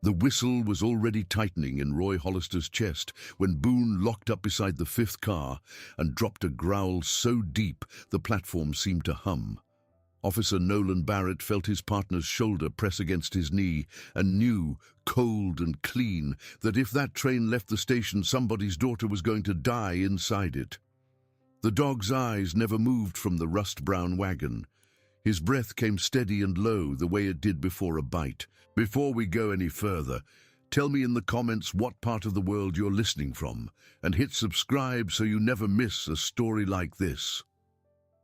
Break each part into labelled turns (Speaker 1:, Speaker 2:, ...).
Speaker 1: The whistle was already tightening in Roy Hollister's chest when Boone locked up beside the fifth car and dropped a growl so deep the platform seemed to hum. Officer Nolan Barrett felt his partner's shoulder press against his knee and knew, cold and clean, that if that train left the station, somebody's daughter was going to die inside it. The dog's eyes never moved from the rust-brown wagon. His breath came steady and low, the way it did before a bite. Before we go any further, tell me in the comments what part of the world you're listening from, and hit subscribe so you never miss a story like this.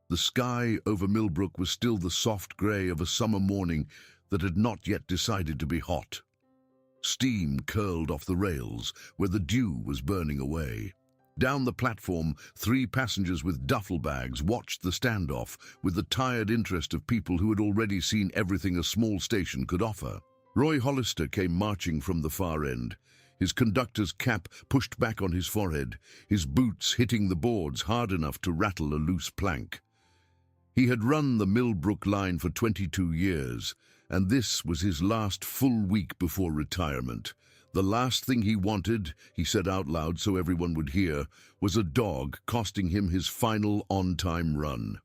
Speaker 1: The sky over Millbrook was still the soft grey of a summer morning that had not yet decided to be hot. Steam curled off the rails where the dew was burning away. Down the platform, 3 passengers with duffel bags watched the standoff with the tired interest of people who had already seen everything a small station could offer. Roy Hollister came marching from the far end, his conductor's cap pushed back on his forehead, his boots hitting the boards hard enough to rattle a loose plank. He had run the Millbrook line for 22 years, and this was his last full week before retirement. The last thing he wanted, he said out loud so everyone would hear, was a dog costing him his final on-time run.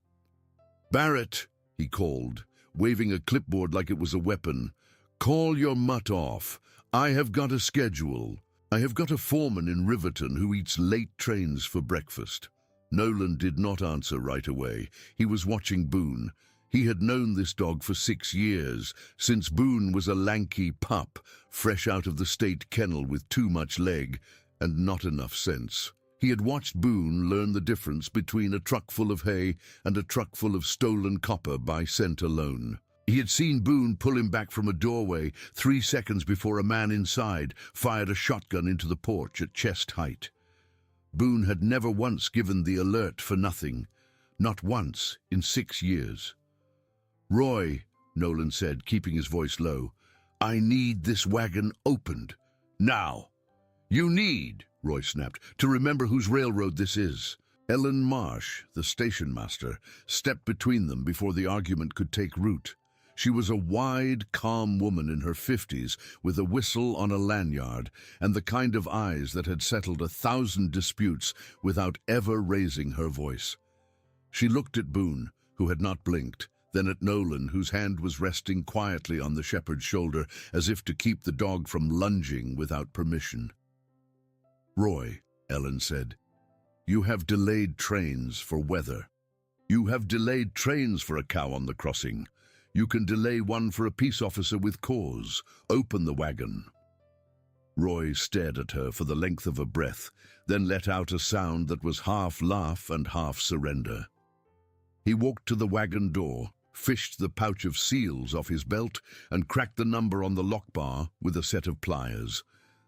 Speaker 1: "Barrett," he called, waving a clipboard like it was a weapon, "call your mutt off. I have got a schedule. I have got a foreman in Riverton who eats late trains for breakfast." Nolan did not answer right away. He was watching Boone. He had known this dog for 6 years, since Boone was a lanky pup, fresh out of the state kennel with too much leg and not enough sense. He had watched Boone learn the difference between a truck full of hay and a truck full of stolen copper by scent alone. He had seen Boone pull him back from a doorway 3 seconds before a man inside fired a shotgun into the porch at chest height. Boone had never once given the alert for nothing, not once in 6 years. "Roy," Nolan said, keeping his voice low, "I need this wagon opened. Now." "You need," Roy snapped, "to remember whose railroad this is." Ellen Marsh, the station master, stepped between them before the argument could take root. She was a wide, calm woman in her 50s with a whistle on a lanyard and the kind of eyes that had settled 1,000 disputes without ever raising her voice. She looked at Boone, who had not blinked, then at Nolan, whose hand was resting quietly on the shepherd's shoulder as if to keep the dog from lunging without permission. "Roy," Ellen said, "you have delayed trains for weather. You have delayed trains for a cow on the crossing. You can delay one for a peace officer with cause. Open the wagon." Roy stared at her for the length of a breath, then let out a sound that was half laugh and half surrender. He walked to the wagon door, fished the pouch of seals off his belt, and cracked the number on the lock bar with a set of pliers.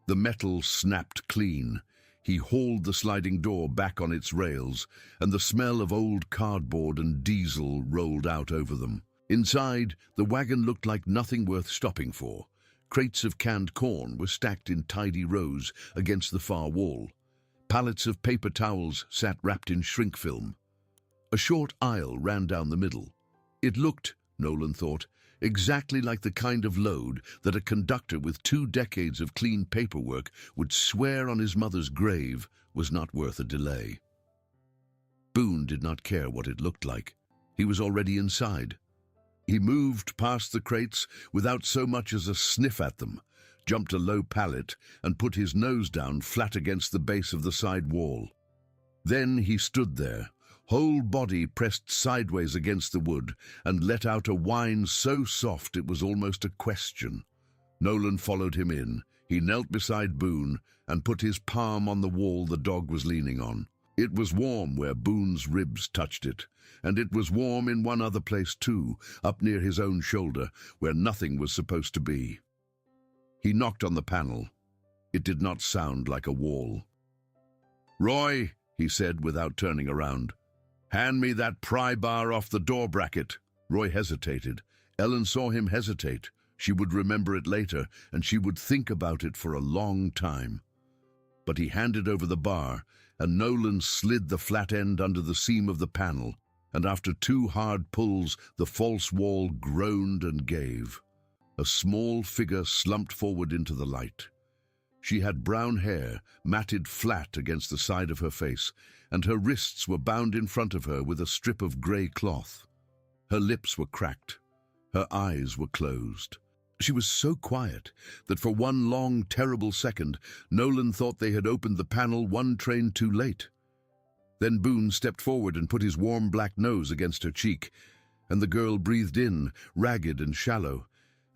Speaker 1: The metal snapped clean. He hauled the sliding door back on its rails, and the smell of old cardboard and diesel rolled out over them. Inside, the wagon looked like nothing worth stopping for. Crates of canned corn were stacked in tidy rows against the far wall. Pallets of paper towels sat wrapped in shrink film. A short aisle ran down the middle. It looked, Nolan thought, exactly like the kind of load that a conductor with 2 decades of clean paperwork would swear on his mother's grave was not worth a delay. Boone did not care what it looked like. He was already inside. He moved past the crates without so much as a sniff at them, jumped a low pallet, and put his nose down flat against the base of the side wall. Then he stood there, whole body pressed sideways against the wood, and let out a whine so soft it was almost a question. Nolan followed him in. He knelt beside Boone and put his palm on the wall the dog was leaning on. It was warm where Boone's ribs touched it, and it was warm in one other place too, up near his own shoulder, where nothing was supposed to be. He knocked on the panel. It did not sound like a wall. "Roy," he said without turning around, "hand me that pry bar off the door bracket." Roy hesitated. Ellen saw him hesitate. She would remember it later, and she would think about it for a long time. But he handed over the bar, and Nolan slid the flat end under the seam of the panel, and after 2 hard pulls, the false wall groaned and gave. A small figure slumped forward into the light. She had brown hair, matted flat against the side of her face, and her wrists were bound in front of her with a strip of grey cloth. Her lips were cracked. Her eyes were closed. She was so quiet that for one long, terrible second, Nolan thought they had opened the panel one train too late. Then Boone stepped forward and put his warm black nose against her cheek, and the girl breathed in, ragged and shallow,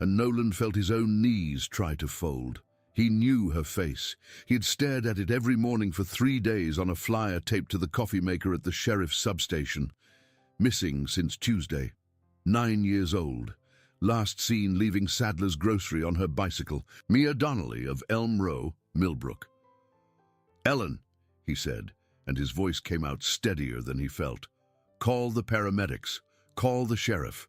Speaker 1: and Nolan felt his own knees try to fold. He knew her face. He had stared at it every morning for 3 days on a flyer taped to the coffee maker at the sheriff's substation. Missing since Tuesday. 9 years old. Last seen leaving Sadler's Grocery on her bicycle. Mia Donnelly of Elm Row, Millbrook. "Ellen," he said, and his voice came out steadier than he felt. "Call the paramedics. Call the sheriff.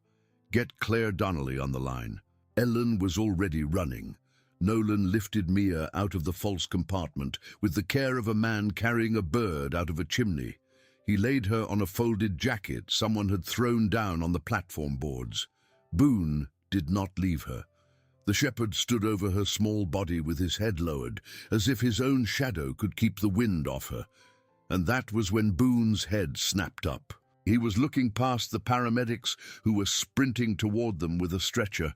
Speaker 1: Get Claire Donnelly on the line." Ellen was already running. Nolan lifted Mia out of the false compartment with the care of a man carrying a bird out of a chimney. He laid her on a folded jacket someone had thrown down on the platform boards. Boone did not leave her. The shepherd stood over her small body with his head lowered, as if his own shadow could keep the wind off her. And that was when Boone's head snapped up. He was looking past the paramedics who were sprinting toward them with a stretcher,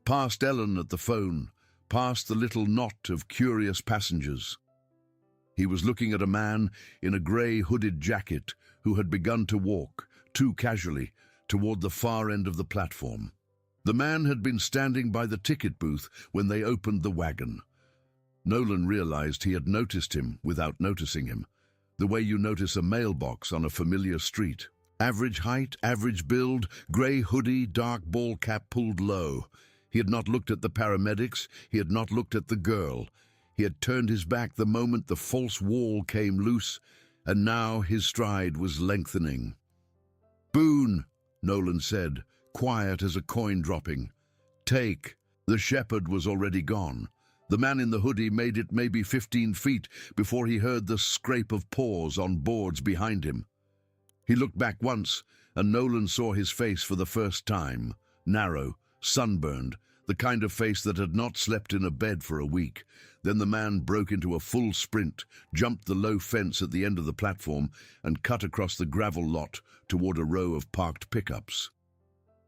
Speaker 1: past Ellen at the phone, past the little knot of curious passengers. He was looking at a man in a grey hooded jacket who had begun to walk, too casually, toward the far end of the platform. The man had been standing by the ticket booth when they opened the wagon. Nolan realized he had noticed him without noticing him, the way you notice a mailbox on a familiar street. Average height, average build, grey hoodie, dark ball cap pulled low. He had not looked at the paramedics, he had not looked at the girl. He had turned his back the moment the false wall came loose, and now his stride was lengthening. "Boone," Nolan said, quiet as a coin dropping. "Take." The shepherd was already gone. The man in the hoodie made it maybe 15 feet before he heard the scrape of paws on boards behind him. He looked back once, and Nolan saw his face for the first time. Narrow, sunburned, the kind of face that had not slept in a bed for a week. Then the man broke into a full sprint, jumped the low fence at the end of the platform, and cut across the gravel lot toward a row of parked pickups.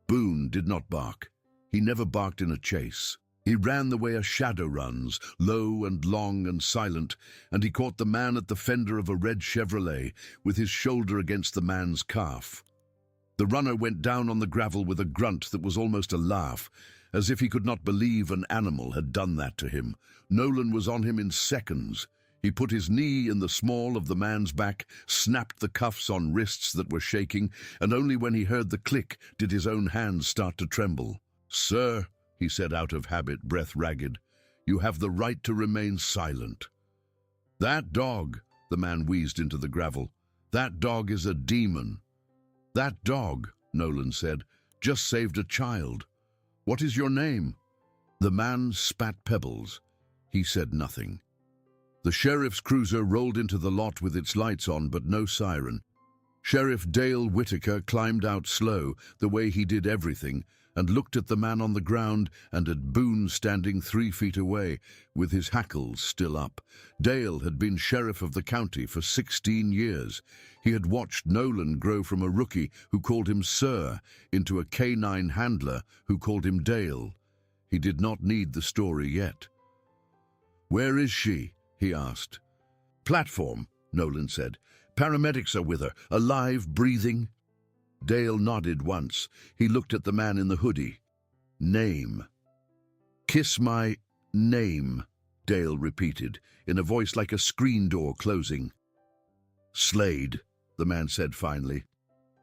Speaker 1: Boone did not bark. He never barked in a chase. He ran the way a shadow runs, low and long and silent, and he caught the man at the fender of a red Chevrolet with his shoulder against the man's calf. The runner went down on the gravel with a grunt that was almost a laugh, as if he could not believe an animal had done that to him. Nolan was on him in seconds. He put his knee in the small of the man's back, snapped the cuffs on wrists that were shaking, and only when he heard the click did his own hands start to tremble. "Sir," he said out of habit, breath ragged, "you have the right to remain silent." "That dog," the man wheezed into the gravel, "that dog is a demon." "That dog," Nolan said, "just saved a child. What is your name?" The man spat pebbles. He said nothing. The sheriff's cruiser rolled into the lot with its lights on, but no siren. Sheriff Dale Whitaker climbed out slow, the way he did everything, and looked at the man on the ground and at Boone standing 3 feet away, with his hackles still up. Dale had been sheriff of the county for 16 years. He had watched Nolan grow from a rookie who called him Sir into a canine handler who called him Dale. He did not need the story yet. "Where is she?" he asked. "Platform," Nolan said. "Paramedics are with her, alive, breathing." Dale nodded once. He looked at the man in the hoodie. "Name." "Kiss my name," Dale repeated, in a voice like a screen door closing. "Slade," the man said finally.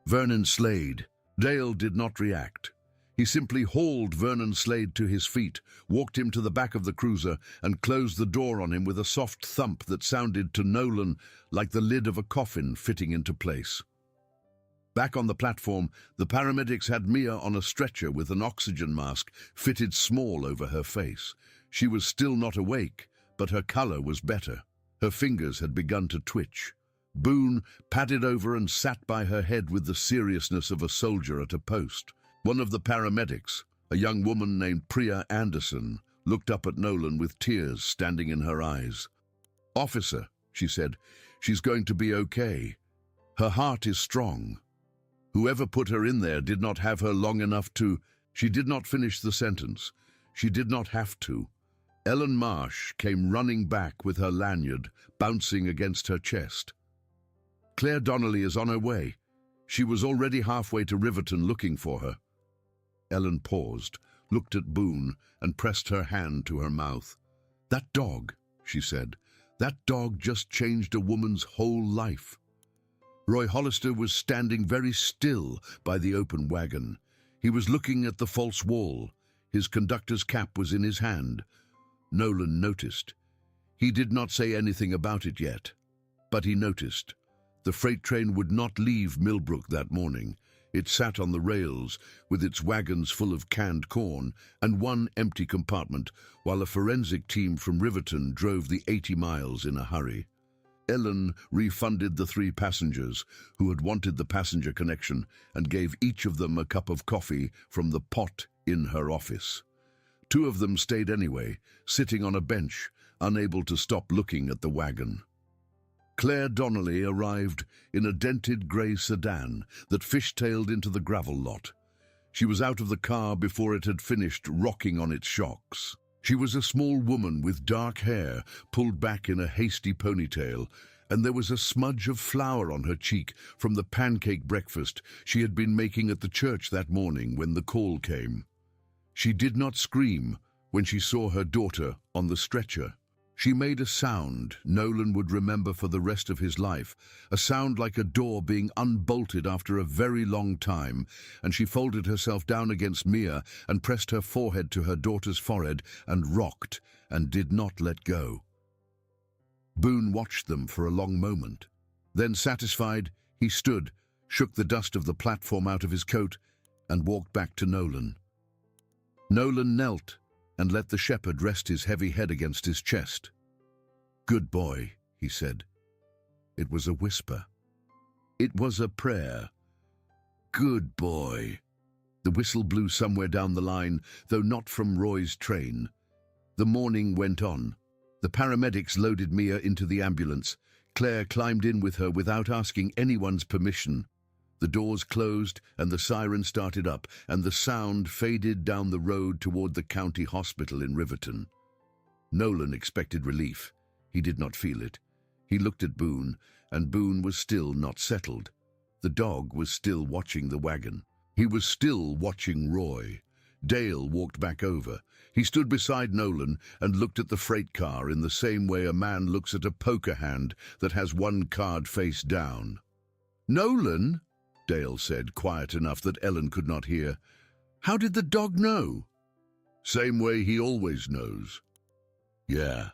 Speaker 1: "Vernon Slade." Dale did not react. He simply hauled Vernon Slade to his feet, walked him to the back of the cruiser, and closed the door on him with a soft thump that sounded to Nolan like the lid of a coffin fitting into place. Back on the platform, the paramedics had Mia on a stretcher with an oxygen mask fitted small over her face. She was still not awake, but her color was better. Her fingers had begun to twitch. Boone padded over and sat by her head with the seriousness of a soldier at a post. One of the paramedics, A young woman named Priya Anderson looked up at Nolan with tears standing in her eyes. "Officer," she said, "she's going to be okay. Her heart is strong. Whoever put her in there did not have her long enough to—" She did not finish the sentence. She did not have to. Ellen Marsh came running back with her lanyard bouncing against her chest. "Claire Donnelly is on her way. She was already halfway to Riverton looking for her." Ellen paused, looked at Boone, and pressed her hand to her mouth. "That dog," she said, "that dog just changed a woman's whole life." Roy Hollister was standing very still by the open wagon. He was looking at the false wall. His conductor's cap was in his hand. Nolan noticed. He did not say anything about it yet, but he noticed. The freight train would not leave Millbrook that morning. It sat on the rails, with its wagons full of canned corn and one empty compartment, while a forensic team from Riverton drove the 80 miles in a hurry. Ellen refunded the 3 passengers who had wanted the passenger connection and gave each of them a cup of coffee from the pot in her office. 2 of them stayed anyway, sitting on a bench, unable to stop looking at the wagon. Claire Donnelly arrived in a dented grey sedan that fishtailed into the gravel lot. She was out of the car before it had finished rocking on its shocks. She was a small woman with dark hair pulled back in a hasty ponytail, and there was a smudge of flour on her cheek from the pancake breakfast she had been making at the church that morning when the call came. She did not scream when she saw her daughter on the stretcher. She made a sound Nolan would remember for the rest of his life, a sound like a door being unbolted after a very long time, and she folded herself down against Mia and pressed her forehead to her daughter's forehead and rocked and did not let go. Boone watched them for a long moment. Then, satisfied, he stood, shook the dust of the platform out of his coat, and walked back to Nolan. Nolan knelt and let the shepherd rest his heavy head against his chest. "Good boy," he said. It was a whisper. It was a prayer. "Good boy." The whistle blew somewhere down the line, though not from Roy's train. The morning went on. The paramedics loaded Mia into the ambulance. Claire climbed in with her without asking anyone's permission. The doors closed and the siren started up, and the sound faded down the road toward the county hospital in Riverton. Nolan expected relief. He did not feel it. He looked at Boone, and Boone was still not settled. The dog was still watching the wagon. He was still watching Roy. Dale walked back over. He stood beside Nolan and looked at the freight car in the same way a man looks at a poker hand that has one card face down. "Nolan," Dale said, quiet enough that Ellen could not hear, "how did the dog know?" "Same way he always knows." "Yeah.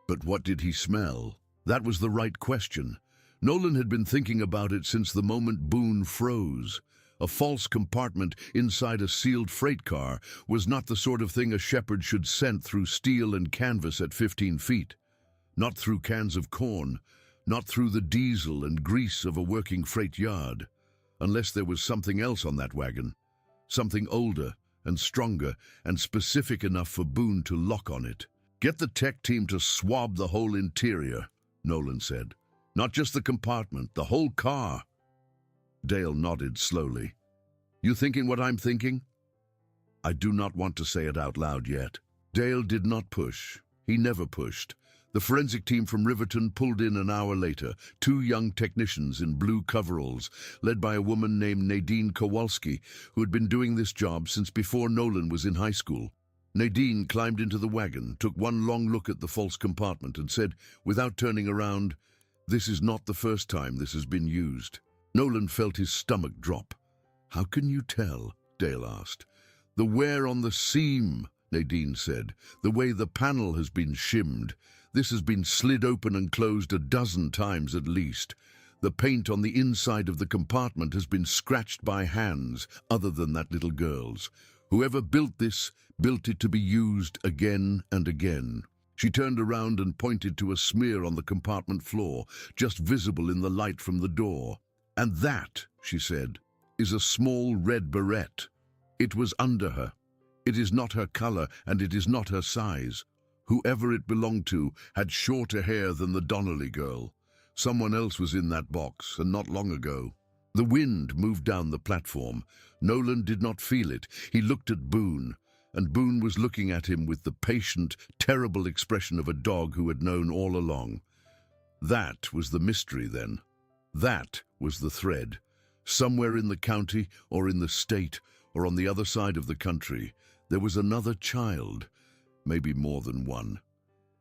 Speaker 1: But what did he smell?" That was the right question. Nolan had been thinking about it since the moment Boone froze. A false compartment inside a sealed freight car was not the sort of thing a shepherd should scent through steel and canvas at 15 feet. Not through cans of corn, not through the diesel and grease of a working freight yard. Unless there was something else on that wagon. Something older and stronger and specific enough for Boone to lock on it. "Get the tech team to swab the whole interior," Nolan said. "Not just the compartment, the whole car." Dale nodded slowly. "You thinking what I'm thinking?" "I do not want to say it out loud yet." Dale did not push. He never pushed. The forensic team from Riverton pulled in an hour later, 2 young technicians in blue coveralls, led by a woman named Nadine Kowalski, who had been doing this job since before Nolan was in high school. Nadine climbed into the wagon, took one long look at the false compartment, and said, without turning around, "This is not the first time this has been used." Nolan felt his stomach drop. "How can you tell?" Dale asked. "The wear on the seam," Nadine said. "The way the panel has been shimmed. This has been slid open and closed a dozen times at least. The paint on the inside of the compartment has been scratched by hands other than that little girl's. Whoever built this built it to be used again and again." She turned around and pointed to a smear on the compartment floor, just visible in the light from the door. "And that," she said, "is a small red beret." It was under her. It is not her color, and it is not her size. Whoever it belonged to had shorter hair than the Donnelly girl. Someone else was in that box, and not long ago. The wind moved down the platform. Nolan did not feel it. He looked at Boone, and Boone was looking at him with the patient, terrible expression of a dog who had known all along. That was the mystery then. That was the thread. Somewhere in the county, or in the state, or on the other side of the country, there was another child, maybe more than one.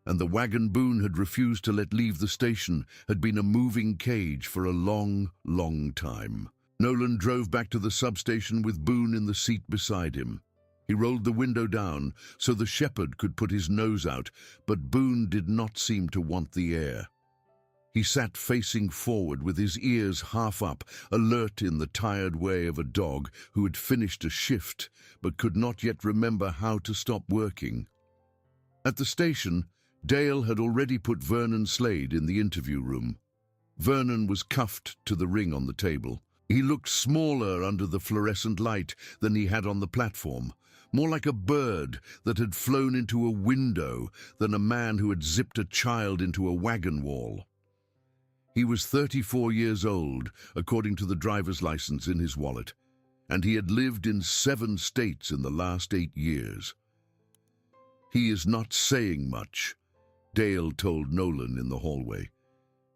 Speaker 1: And the wagon Boone had refused to let leave the station had been a moving cage for a long, long time. Nolan drove back to the substation with Boone in the seat beside him. He rolled the window down so the shepherd could put his nose out, but Boone did not seem to want the air. He sat facing forward with his ears half up, alert in the tired way of a dog who had finished a shift but could not yet remember how to stop working. At the station, Dale had already put Vernon Slade in the interview room. Vernon was cuffed to the ring on the table. He looked smaller under the fluorescent light than he had on the platform, more like a bird that had flown into a window than a man who had zipped a child into a wagon wall. He was 34 years old, according to the driver's license in his wallet, and he had lived in 7 states in the last 8 years. "He is not saying much," Dale told Nolan in the hallway.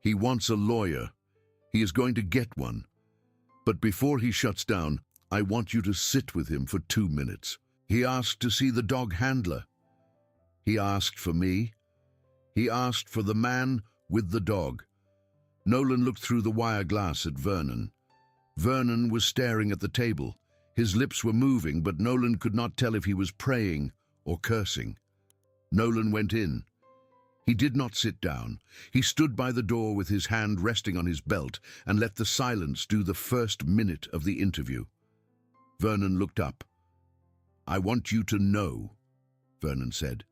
Speaker 1: "He wants a lawyer. He is going to get one. But before he shuts down, I want you to sit with him for 2 minutes. He asked to see the dog handler. He asked for me. He asked for the man with the dog." Nolan looked through the wire glass at Vernon. Vernon was staring at the table. His lips were moving, but Nolan could not tell if he was praying or cursing. Nolan went in. He did not sit down. He stood by the door with his hand resting on his belt and let the silence do the first minute of the interview. Vernon looked up. "I want you to know," Vernon said,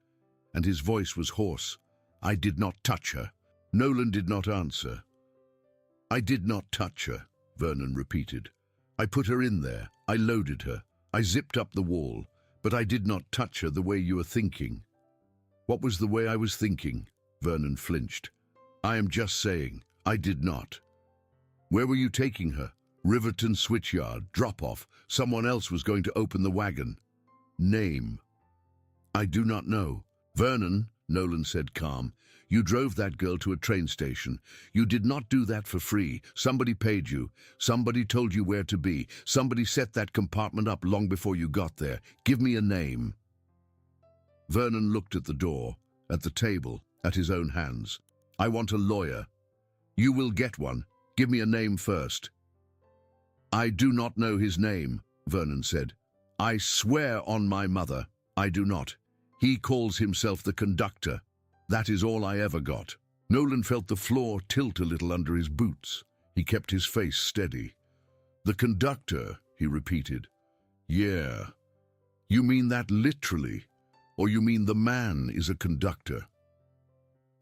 Speaker 1: and his voice was hoarse. "I did not touch her." Nolan did not answer. "I did not touch her," Vernon repeated. "I put her in there. I loaded her. I zipped up the wall. But I did not touch her the way you are thinking." "What was the way I was thinking?" Vernon flinched. "I am just saying, I did not." "Where were you taking her?" "Riverton switchyard, drop-off. Someone else was going to open the wagon." "Name?" "I do not know." "Vernon," Nolan said calm, "you drove that girl to a train station. You did not do that for free. Somebody paid you. Somebody told you where to be. Somebody set that compartment up long before you got there. Give me a name." Vernon looked at the door, at the table, at his own hands. "I want a lawyer." "You will get one. Give me a name first." "I do not know his name," Vernon said. "I swear on my mother, I do not. He calls himself the conductor. That is all I ever got." Nolan felt the floor tilt a little under his boots. He kept his face steady. "The conductor," he repeated. "Yeah. You mean that literally? Or you mean the man is a conductor?"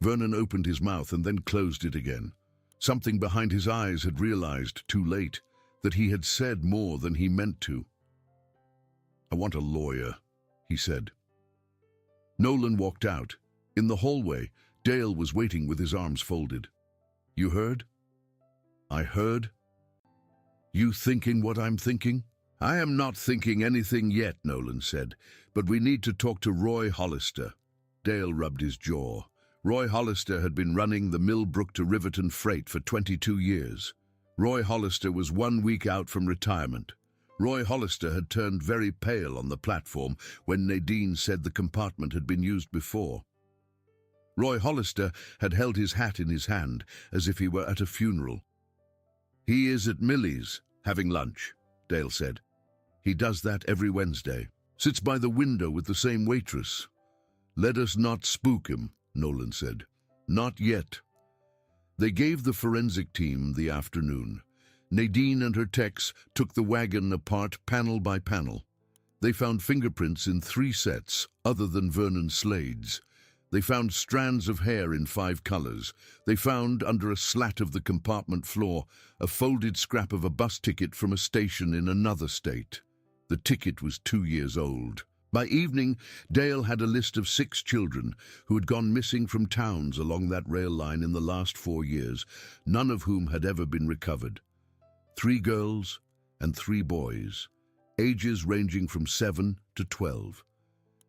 Speaker 1: Vernon opened his mouth and then closed it again. Something behind his eyes had realized, too late, that he had said more than he meant to. "I want a lawyer," he said. Nolan walked out. In the hallway, Dale was waiting with his arms folded. "You heard?" "I heard." "You thinking what I'm thinking?" "I am not thinking anything yet," Nolan said, "but we need to talk to Roy Hollister." Dale rubbed his jaw. Roy Hollister had been running the Millbrook to Riverton freight for 22 years. Roy Hollister was 1 week out from retirement. Roy Hollister had turned very pale on the platform when Nadine said the compartment had been used before. Roy Hollister had held his hat in his hand, as if he were at a funeral. "He is at Millie's, having lunch," Dale said. "He does that every Wednesday. Sits by the window with the same waitress." "Let us not spook him," Nolan said. "Not yet." They gave the forensic team the afternoon. Nadine and her techs took the wagon apart panel by panel. They found fingerprints in 3 sets, other than Vernon Slade's. They found strands of hair in 5 colors. They found, under a slat of the compartment floor, a folded scrap of a bus ticket from a station in another state. The ticket was 2 years old. By evening, Dale had a list of 6 children who had gone missing from towns along that rail line in the last 4 years, none of whom had ever been recovered. 3 girls and 3 boys, ages ranging from 7 to 12.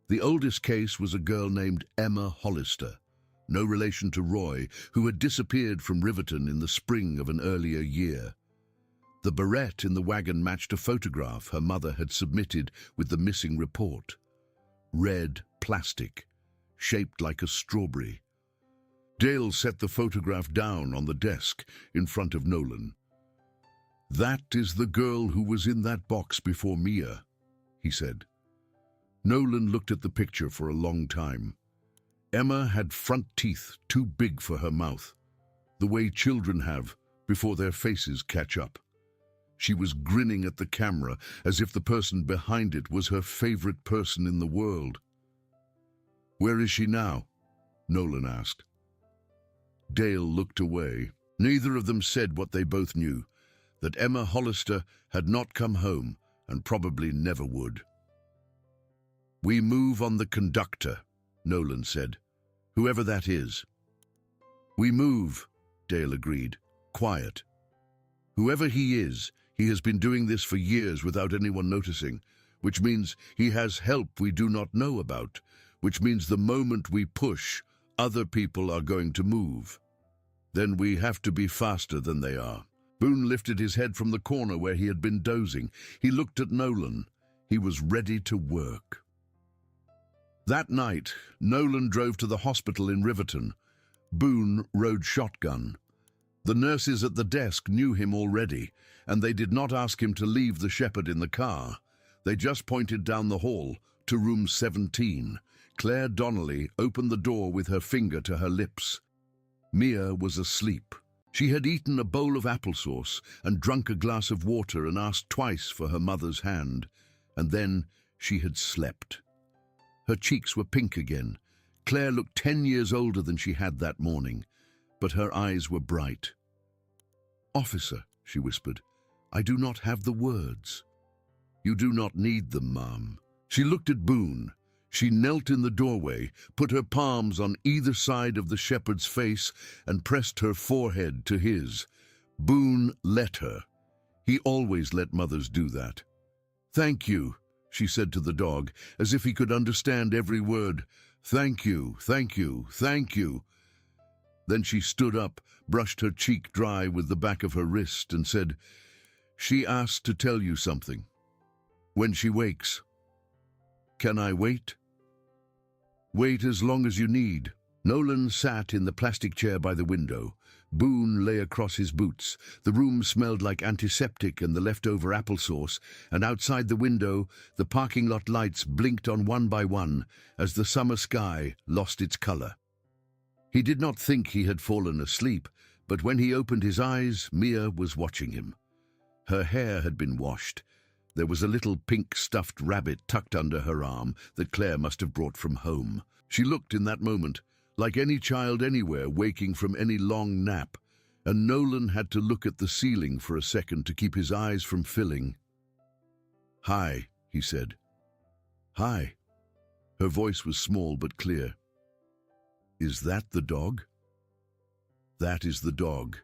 Speaker 1: The oldest case was a girl named Emma Hollister, no relation to Roy, who had disappeared from Riverton in the spring of an earlier year. The barrette in the wagon matched a photograph her mother had submitted with the missing report. Red plastic, shaped like a strawberry. Dale set the photograph down on the desk in front of Nolan. "That is the girl who was in that box before Mia," he said. Nolan looked at the picture for a long time. Emma had front teeth too big for her mouth, the way children have before their faces catch up. She was grinning at the camera as if the person behind it was her favorite person in the world. "Where is she now?" Nolan asked. Dale looked away. Neither of them said what they both knew, that Emma Hollister had not come home and probably never would. "We move on the conductor," Nolan said, "whoever that is." "We move," Dale agreed, quiet. "Whoever he is, he has been doing this for years without anyone noticing, which means he has help we do not know about, which means the moment we push, other people are going to move. Then we have to be faster than they are." Boone lifted his head from the corner where he had been dozing. He looked at Nolan. He was ready to work. That night, Nolan drove to the hospital in Riverton. Boone rode shotgun. The nurses at the desk knew him already, and they did not ask him to leave the shepherd in the car. They just pointed down the hall to room 17. Claire Donnelly opened the door with her finger to her lips. Mia was asleep. She had eaten a bowl of applesauce and drunk a glass of water and asked twice for her mother's hand, and then she had slept. Her cheeks were pink again. Claire looked 10 years older than she had that morning, but her eyes were bright. "Officer," she whispered, "I do not have the words." "You do not need them, ma'am." She looked at Boone. She knelt in the doorway, put her palms on either side of the shepherd's face, and pressed her forehead to his. Boone let her. He always let mothers do that. "Thank you," she said to the dog, as if he could understand every word. "Thank you, thank you, thank you." Then she stood up, brushed her cheek dry with the back of her wrist, and said, "She asked to tell you something. When she wakes." "Can I wait?" "Wait as long as you need." Nolan sat in the plastic chair by the window. Boone lay across his boots. The room smelled like antiseptic and the leftover applesauce, and outside the window, the parking lot lights blinked on one by one as the summer sky lost its color. He did not think he had fallen asleep, but when he opened his eyes, Mia was watching him. Her hair had been washed. There was a little pink stuffed rabbit tucked under her arm that Claire must have brought from home. She looked in that moment like any child anywhere waking from any long nap, and Nolan had to look at the ceiling for a second to keep his eyes from filling. "Hi," he said. "Hi." Her voice was small but clear. "Is that the dog?" "That is the dog.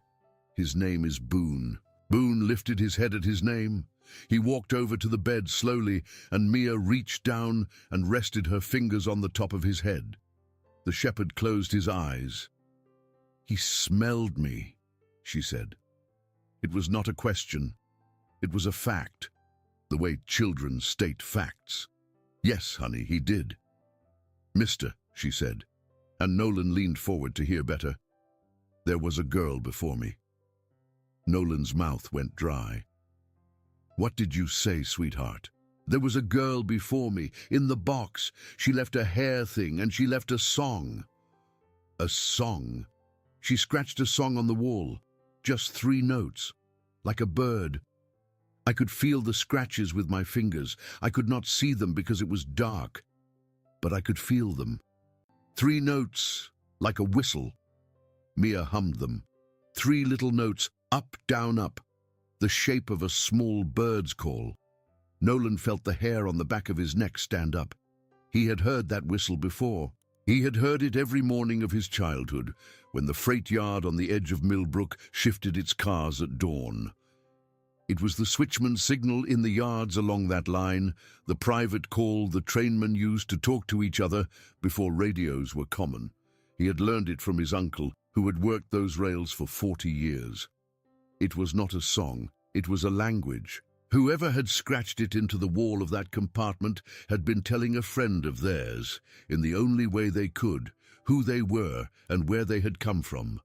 Speaker 1: His name is Boone." Boone lifted his head at his name. He walked over to the bed slowly, and Mia reached down and rested her fingers on the top of his head. The shepherd closed his eyes. "He smelled me," she said. It was not a question. It was a fact, the way children state facts. "Yes, honey, he did." "Mister," she said, and Nolan leaned forward to hear better. "There was a girl before me." Nolan's mouth went dry. "What did you say, sweetheart?" "There was a girl before me, in the box. She left a hair thing, and she left a song." "A song?" "She scratched a song on the wall. Just 3 notes. Like a bird. I could feel the scratches with my fingers. I could not see them because it was dark. But I could feel them. 3 notes, like a whistle." Mia hummed them. 3 little notes, up, down, up. The shape of a small bird's call. Nolan felt the hair on the back of his neck stand up. He had heard that whistle before. He had heard it every morning of his childhood, when the freight yard on the edge of Millbrook shifted its cars at dawn. It was the switchman's signal in the yards along that line, the private call the trainmen used to talk to each other before radios were common. He had learned it from his uncle, who had worked those rails for 40 years. It was not a song, it was a language. Whoever had scratched it into the wall of that compartment had been telling a friend of theirs, in the only way they could, who they were and where they had come from,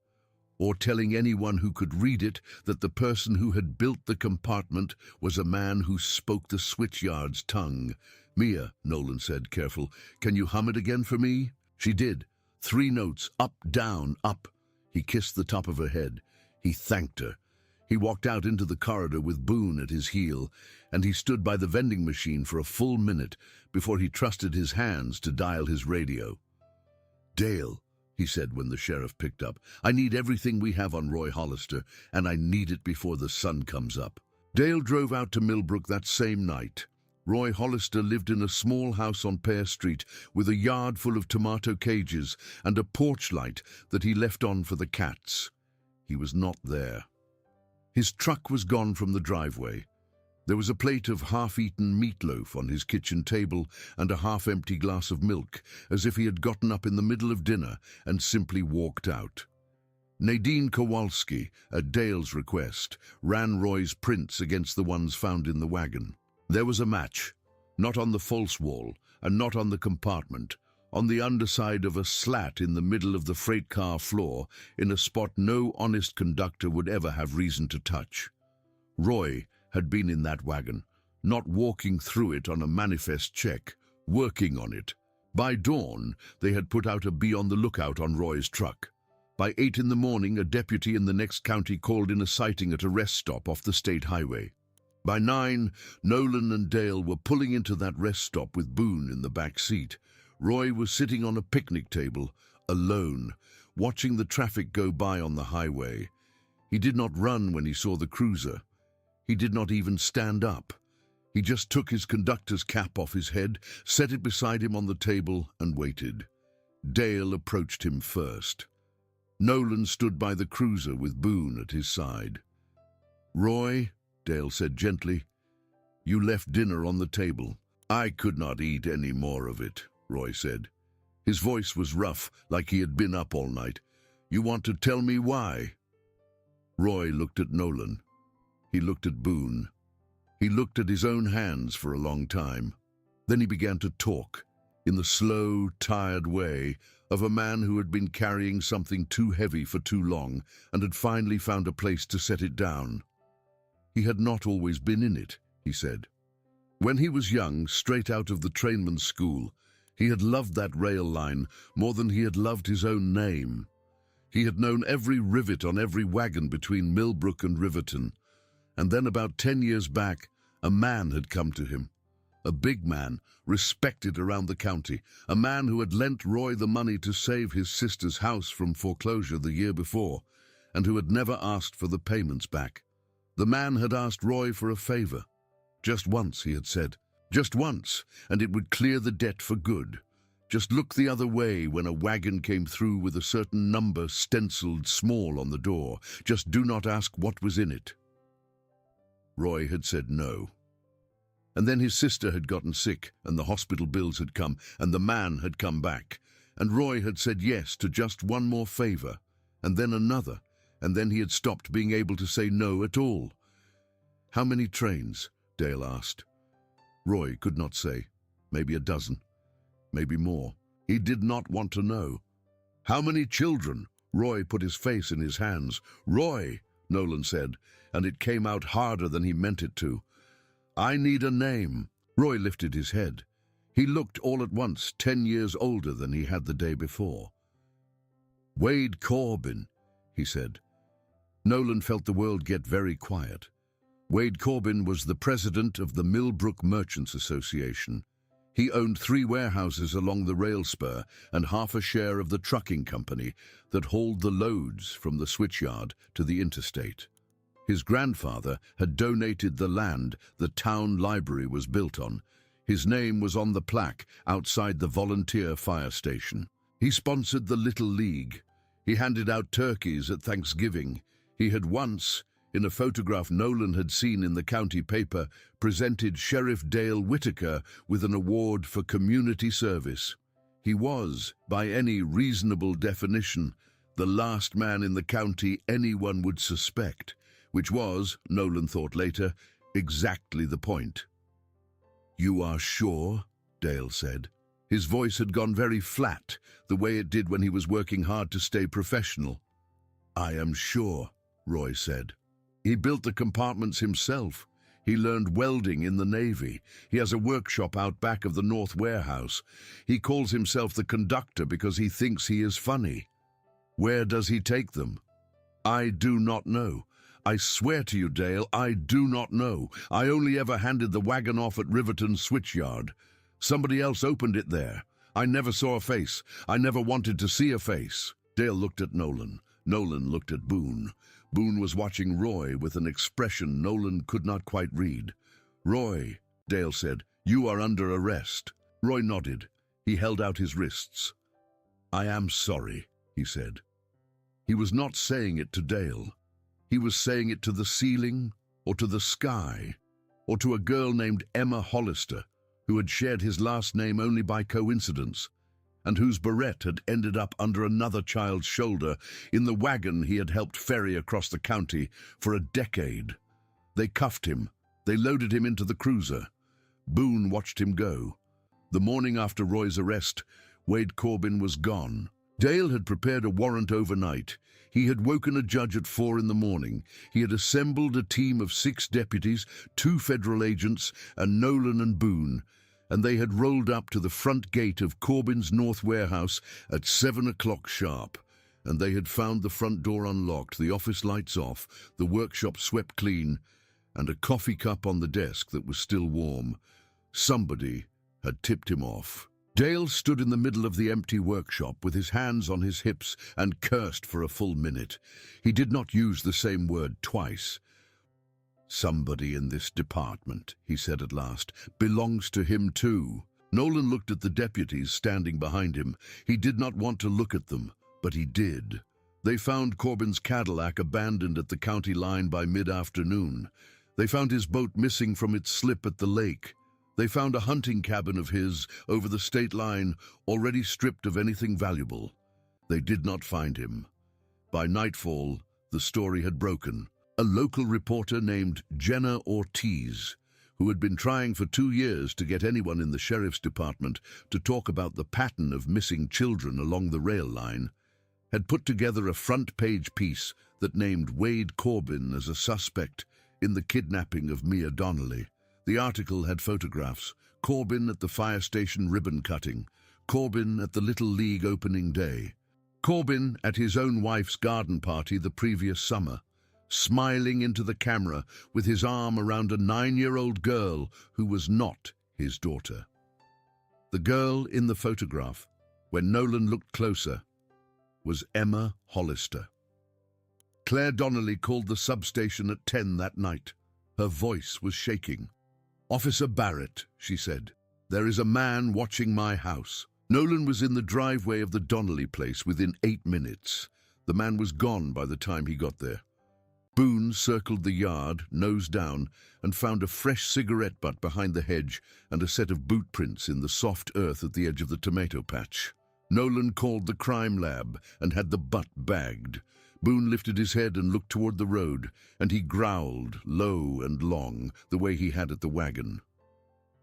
Speaker 1: or telling anyone who could read it that the person who had built the compartment was a man who spoke the switchyard's tongue. "Mia," Nolan said, careful, "can you hum it again for me?" She did. 3 notes, up, down, up. He kissed the top of her head. He thanked her. He walked out into the corridor with Boone at his heel, and he stood by the vending machine for a full minute before he trusted his hands to dial his radio. "Dale," he said when the sheriff picked up, "I need everything we have on Roy Hollister, and I need it before the sun comes up." Dale drove out to Millbrook that same night. Roy Hollister lived in a small house on Pear Street with a yard full of tomato cages and a porch light that he left on for the cats. He was not there. His truck was gone from the driveway. There was a plate of half-eaten meatloaf on his kitchen table and a half-empty glass of milk, as if he had gotten up in the middle of dinner and simply walked out. Nadine Kowalski, at Dale's request, ran Roy's prints against the ones found in the wagon. There was a match, not on the false wall and not on the compartment, on the underside of a slat in the middle of the freight car floor, in a spot no honest conductor would ever have reason to touch. Roy had been in that wagon, not walking through it on a manifest check, working on it. By dawn, they had put out a "be on the lookout" on Roy's truck. By 8 in the morning, a deputy in the next county called in a sighting at a rest stop off the state highway. By 9, Nolan and Dale were pulling into that rest stop with Boone in the back seat. Roy was sitting on a picnic table, alone, watching the traffic go by on the highway. He did not run when he saw the cruiser. He did not even stand up. He just took his conductor's cap off his head, set it beside him on the table, and waited. Dale approached him first. Nolan stood by the cruiser with Boone at his side. "Roy," Dale said gently, "you left dinner on the table." "I could not eat any more of it," Roy said. His voice was rough, like he had been up all night. "You want to tell me why?" Roy looked at Nolan. He looked at Boone. He looked at his own hands for a long time. Then he began to talk, in the slow, tired way of a man who had been carrying something too heavy for too long and had finally found a place to set it down. He had not always been in it, he said. When he was young, straight out of the trainman's school, he had loved that rail line more than he had loved his own name. He had known every rivet on every wagon between Millbrook and Riverton. And then about 10 years back, a man had come to him. A big man, respected around the county, a man who had lent Roy the money to save his sister's house from foreclosure the year before, and who had never asked for the payments back. The man had asked Roy for a favor. Just once, he had said. Just once, and it would clear the debt for good. Just look the other way when a wagon came through with a certain number stenciled small on the door. Just do not ask what was in it. Roy had said no. And then his sister had gotten sick, and the hospital bills had come, and the man had come back. And Roy had said yes to just one more favor, and then another, and then he had stopped being able to say no at all. "How many trains?" Dale asked. Roy could not say. Maybe a dozen. Maybe more. He did not want to know. "How many children?" Roy put his face in his hands. "Roy," Nolan said, and it came out harder than he meant it to. "I need a name." Roy lifted his head. He looked all at once 10 years older than he had the day before. "Wade Corbin," he said. Nolan felt the world get very quiet. Wade Corbin was the president of the Millbrook Merchants Association. He owned 3 warehouses along the rail spur and half a share of the trucking company that hauled the loads from the switchyard to the interstate. His grandfather had donated the land the town library was built on. His name was on the plaque outside the volunteer fire station. He sponsored the Little League. He handed out turkeys at Thanksgiving. He had once, in a photograph Nolan had seen in the county paper, presented Sheriff Dale Whitaker with an award for community service. He was, by any reasonable definition, the last man in the county anyone would suspect, which was, Nolan thought later, exactly the point. "You are sure?" Dale said. His voice had gone very flat, the way it did when he was working hard to stay professional. "I am sure," Roy said. "He built the compartments himself. He learned welding in the Navy. He has a workshop out back of the North Warehouse. He calls himself the conductor because he thinks he is funny. Where does he take them?" "I do not know. I swear to you, Dale, I do not know. I only ever handed the wagon off at Riverton Switchyard. Somebody else opened it there. I never saw a face. I never wanted to see a face." Dale looked at Nolan. Nolan looked at Boone. Boone was watching Roy with an expression Nolan could not quite read. "Roy," Dale said, "you are under arrest." Roy nodded. He held out his wrists. "I am sorry," he said. He was not saying it to Dale. He was saying it to the ceiling, or to the sky, or to a girl named Emma Hollister, who had shared his last name only by coincidence, and whose barrette had ended up under another child's shoulder in the wagon he had helped ferry across the county for a decade. They cuffed him. They loaded him into the cruiser. Boone watched him go. The morning after Roy's arrest, Wade Corbin was gone. Dale had prepared a warrant overnight. He had woken a judge at 4 in the morning. He had assembled a team of 6 deputies, 2 federal agents, and Nolan and Boone, and they had rolled up to the front gate of Corbin's North Warehouse at 7 o'clock sharp. And they had found the front door unlocked, the office lights off, the workshop swept clean, and a coffee cup on the desk that was still warm. Somebody had tipped him off. Dale stood in the middle of the empty workshop with his hands on his hips and cursed for a full minute. He did not use the same word twice. "Somebody in this department," he said at last, "belongs to him too." Nolan looked at the deputies standing behind him. He did not want to look at them, but he did. They found Corbin's Cadillac abandoned at the county line by mid-afternoon. They found his boat missing from its slip at the lake. They found a hunting cabin of his over the state line, already stripped of anything valuable. They did not find him. By nightfall, the story had broken. A local reporter named Jenna Ortiz, who had been trying for 2 years to get anyone in the sheriff's department to talk about the pattern of missing children along the rail line, had put together a front-page piece that named Wade Corbin as a suspect in the kidnapping of Mia Donnelly. The article had photographs: Corbin at the fire station ribbon cutting, Corbin at the Little League opening day, Corbin at his own wife's garden party the previous summer, smiling into the camera with his arm around a 9-year-old girl who was not his daughter. The girl in the photograph, when Nolan looked closer, was Emma Hollister. Claire Donnelly called the substation at 10 that night. Her voice was shaking. "Officer Barrett," she said, "there is a man watching my house." Nolan was in the driveway of the Donnelly place within 8 minutes. The man was gone by the time he got there. Boone circled the yard, nose down, and found a fresh cigarette butt behind the hedge and a set of boot prints in the soft earth at the edge of the tomato patch. Nolan called the crime lab and had the butt bagged. Boone lifted his head and looked toward the road, and he growled, low and long, the way he had at the wagon.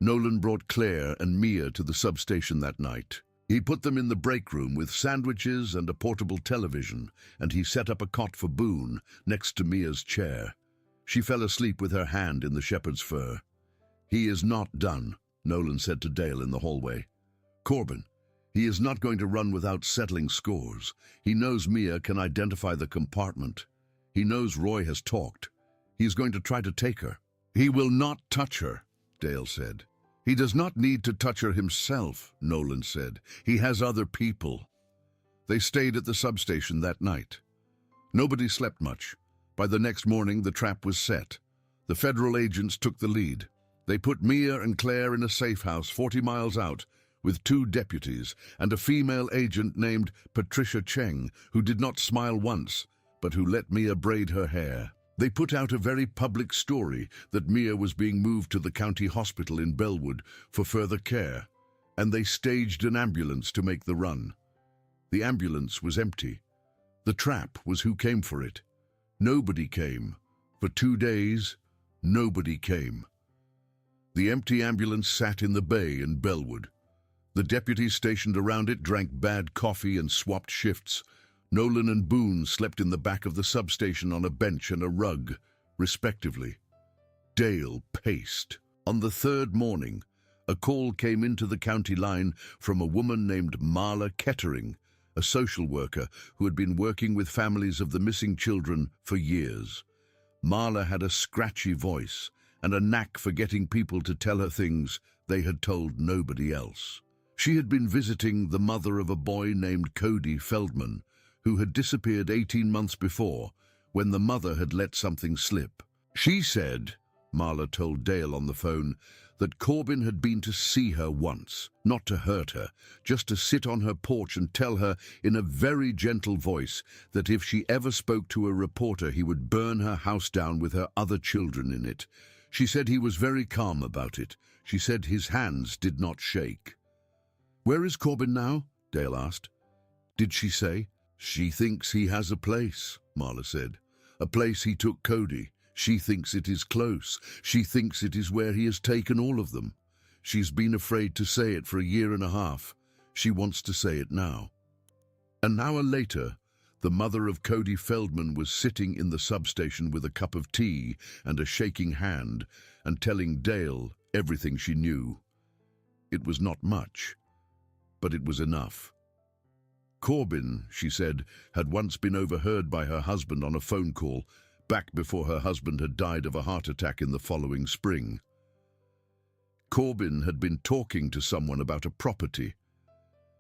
Speaker 1: Nolan brought Claire and Mia to the substation that night. He put them in the break room with sandwiches and a portable television, and he set up a cot for Boone next to Mia's chair. She fell asleep with her hand in the shepherd's fur. "He is not done," Nolan said to Dale in the hallway. "Corbin, he is not going to run without settling scores. He knows Mia can identify the compartment. He knows Roy has talked. He is going to try to take her." "He will not touch her," Dale said. "He does not need to touch her himself," Nolan said. "He has other people." They stayed at the substation that night. Nobody slept much. By the next morning, the trap was set. The federal agents took the lead. They put Mia and Claire in a safe house 40 miles out, with 2 deputies and a female agent named Patricia Cheng, who did not smile once, but who let Mia braid her hair. They put out a very public story that Mia was being moved to the county hospital in Bellwood for further care, and they staged an ambulance to make the run. The ambulance was empty. The trap was who came for it. Nobody came. For 2 days, nobody came. The empty ambulance sat in the bay in Bellwood. The deputies stationed around it drank bad coffee and swapped shifts. Nolan and Boone slept in the back of the substation on a bench and a rug, respectively. Dale paced. On the 3rd morning, a call came into the county line from a woman named Marla Kettering, a social worker who had been working with families of the missing children for years. Marla had a scratchy voice and a knack for getting people to tell her things they had told nobody else. She had been visiting the mother of a boy named Cody Feldman, who had disappeared 18 months before, when the mother had let something slip. She said, Marla told Dale on the phone, that Corbin had been to see her once, not to hurt her, just to sit on her porch and tell her in a very gentle voice that if she ever spoke to a reporter he would burn her house down with her other children in it. She said he was very calm about it. She said his hands did not shake. "Where is Corbin now?" Dale asked. "Did she say?" "She thinks he has a place," Marla said. "A place he took Cody. She thinks it is close. She thinks it is where he has taken all of them. She's been afraid to say it for a year and a half. She wants to say it now." An hour later, the mother of Cody Feldman was sitting in the substation with a cup of tea and a shaking hand and telling Dale everything she knew. It was not much, but it was enough. Corbin, she said, had once been overheard by her husband on a phone call, back before her husband had died of a heart attack in the following spring. Corbin had been talking to someone about a property.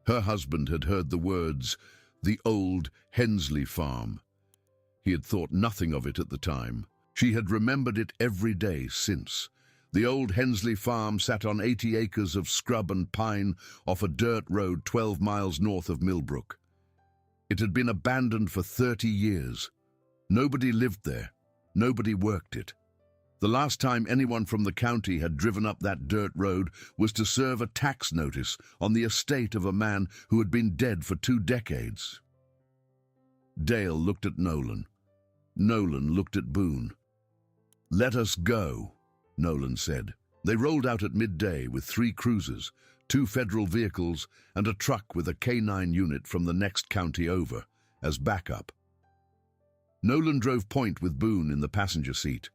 Speaker 1: Her husband had heard the words, "the old Hensley farm." He had thought nothing of it at the time. She had remembered it every day since. The old Hensley farm sat on 80 acres of scrub and pine off a dirt road 12 miles north of Millbrook. It had been abandoned for 30 years. Nobody lived there. Nobody worked it. The last time anyone from the county had driven up that dirt road was to serve a tax notice on the estate of a man who had been dead for 2 decades. Dale looked at Nolan. Nolan looked at Boone. "Let us go," Nolan said. They rolled out at midday with 3 cruisers, 2 federal vehicles, and a truck with a K9 unit from the next county over, as backup. Nolan drove point with Boone in the passenger seat.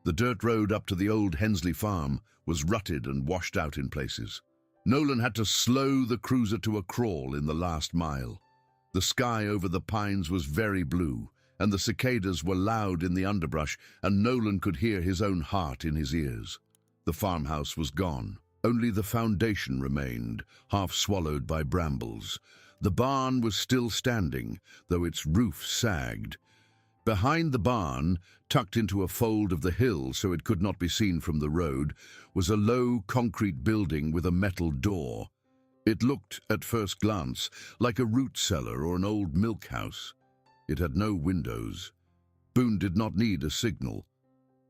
Speaker 1: The dirt road up to the old Hensley farm was rutted and washed out in places. Nolan had to slow the cruiser to a crawl in the last mile. The sky over the pines was very blue, and the cicadas were loud in the underbrush, and Nolan could hear his own heart in his ears. The farmhouse was gone. Only the foundation remained, half swallowed by brambles. The barn was still standing, though its roof sagged. Behind the barn, tucked into a fold of the hill so it could not be seen from the road, was a low concrete building with a metal door. It looked, at first glance, like a root cellar or an old milk house. It had no windows. Boone did not need a signal.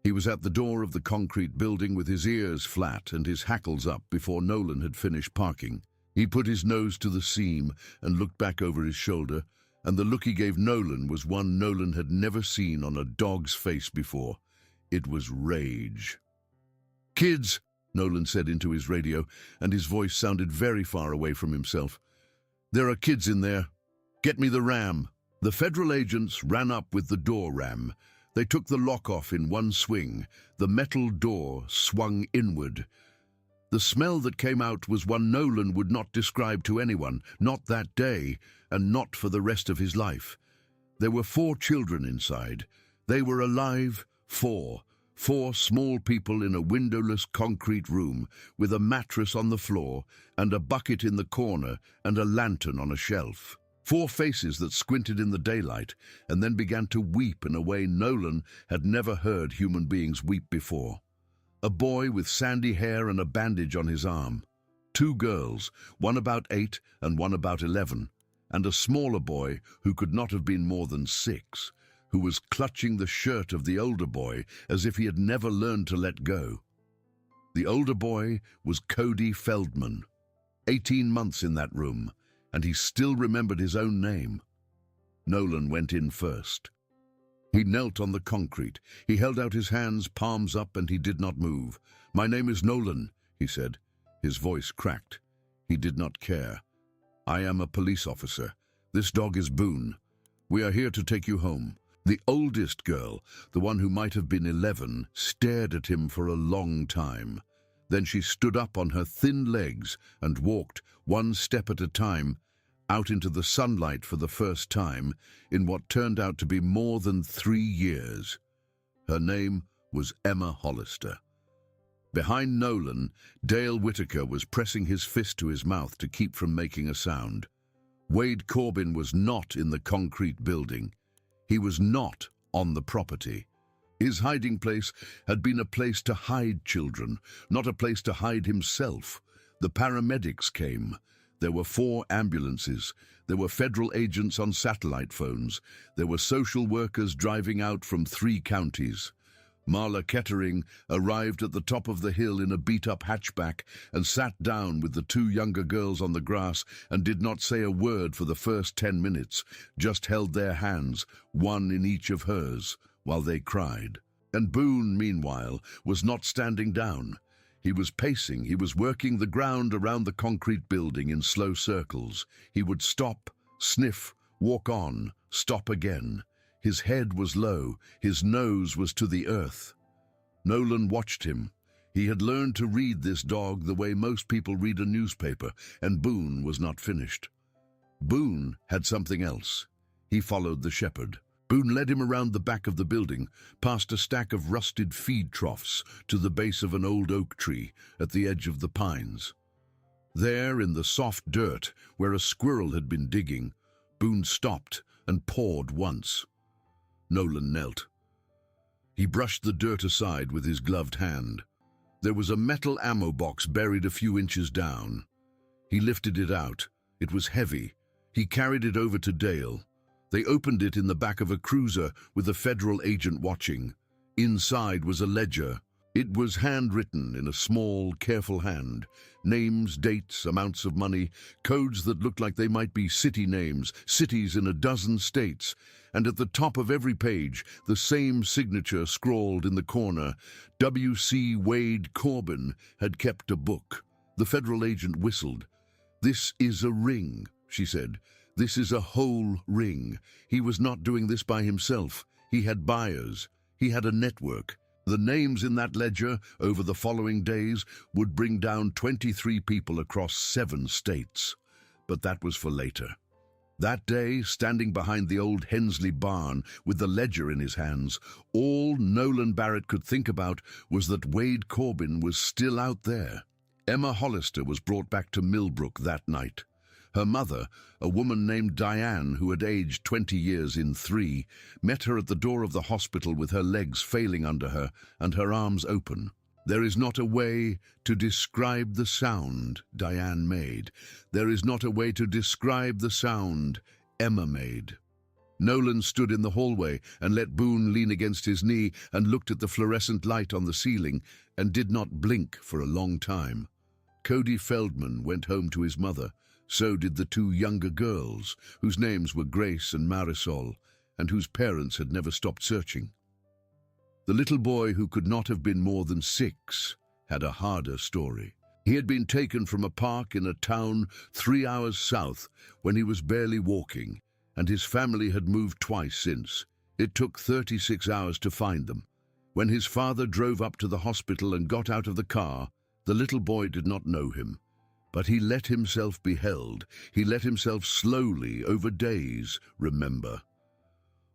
Speaker 1: He was at the door of the concrete building with his ears flat and his hackles up before Nolan had finished parking. He put his nose to the seam and looked back over his shoulder, and the look he gave Nolan was one Nolan had never seen on a dog's face before. It was rage. "Kids," Nolan said into his radio, and his voice sounded very far away from himself. "There are kids in there. Get me the ram." The federal agents ran up with the door ram. They took the lock off in one swing. The metal door swung inward. The smell that came out was one Nolan would not describe to anyone, not that day, and not for the rest of his life. There were 4 children inside. They were alive, 4 small people in a windowless concrete room, with a mattress on the floor, and a bucket in the corner, and a lantern on a shelf. 4 faces that squinted in the daylight, and then began to weep in a way Nolan had never heard human beings weep before. a boy with sandy hair and a bandage on his arm. Two girls, one about 8 and one about 11, and a smaller boy who could not have been more than 6, who was clutching the shirt of the older boy as if he had never learned to let go. The older boy was Cody Feldman, 18 months in that room, and he still remembered his own name. Nolan went in first. He knelt on the concrete. He held out his hands, palms up, and he did not move. "My name is Nolan," he said. His voice cracked. He did not care. "I am a police officer. This dog is Boone. We are here to take you home." The oldest girl, the one who might have been 11, stared at him for a long time. Then she stood up on her thin legs and walked, one step at a time, out into the sunlight for the first time in what turned out to be more than 3 years. Her name was Emma Hollister. Behind Nolan, Dale Whitaker was pressing his fist to his mouth to keep from making a sound. Wade Corbin was not in the concrete building. He was not on the property. His hiding place had been a place to hide children, not a place to hide himself. The paramedics came. There were 4 ambulances. There were federal agents on satellite phones. There were social workers driving out from 3 counties. Marla Kettering arrived at the top of the hill in a beat-up hatchback and sat down with the 2 younger girls on the grass and did not say a word for the first 10 minutes, just held their hands, one in each of hers, while they cried. And Boone, meanwhile, was not standing down. He was pacing, he was working the ground around the concrete building in slow circles. He would stop, sniff, walk on, stop again. His head was low, his nose was to the earth. Nolan watched him. He had learned to read this dog the way most people read a newspaper, and Boone was not finished. Boone had something else. He followed the shepherd. Boone led him around the back of the building, past a stack of rusted feed troughs, to the base of an old oak tree at the edge of the pines. There, in the soft dirt, where a squirrel had been digging, Boone stopped and pawed once. Nolan knelt. He brushed the dirt aside with his gloved hand. There was a metal ammo box buried a few inches down. He lifted it out. It was heavy. He carried it over to Dale. They opened it in the back of a cruiser with a federal agent watching. Inside was a ledger. It was handwritten in a small, careful hand. Names, dates, amounts of money, codes that looked like they might be city names, cities in a dozen states. And at the top of every page, the same signature scrawled in the corner. W.C. Wade Corbin had kept a book. The federal agent whistled. "This is a ring," she said. "This is a whole ring. He was not doing this by himself. He had buyers. He had a network." The names in that ledger over the following days would bring down 23 people across 7 states. But that was for later. That day, standing behind the old Hensley barn with the ledger in his hands, all Nolan Barrett could think about was that Wade Corbin was still out there. Emma Hollister was brought back to Millbrook that night. Her mother, a woman named Diane, who had aged 20 years in 3, met her at the door of the hospital with her legs failing under her and her arms open. "There is not a way to describe the sound," Diane made. "There is not a way to describe the sound," Emma made. Nolan stood in the hallway and let Boone lean against his knee and looked at the fluorescent light on the ceiling and did not blink for a long time. Cody Feldman went home to his mother. So did the 2 younger girls, whose names were Grace and Marisol, and whose parents had never stopped searching. The little boy, who could not have been more than 6, had a harder story. He had been taken from a park in a town 3 hours south when he was barely walking, and his family had moved twice since. It took 36 hours to find them. When his father drove up to the hospital and got out of the car, the little boy did not know him. But he let himself be held. He let himself slowly, over days, remember.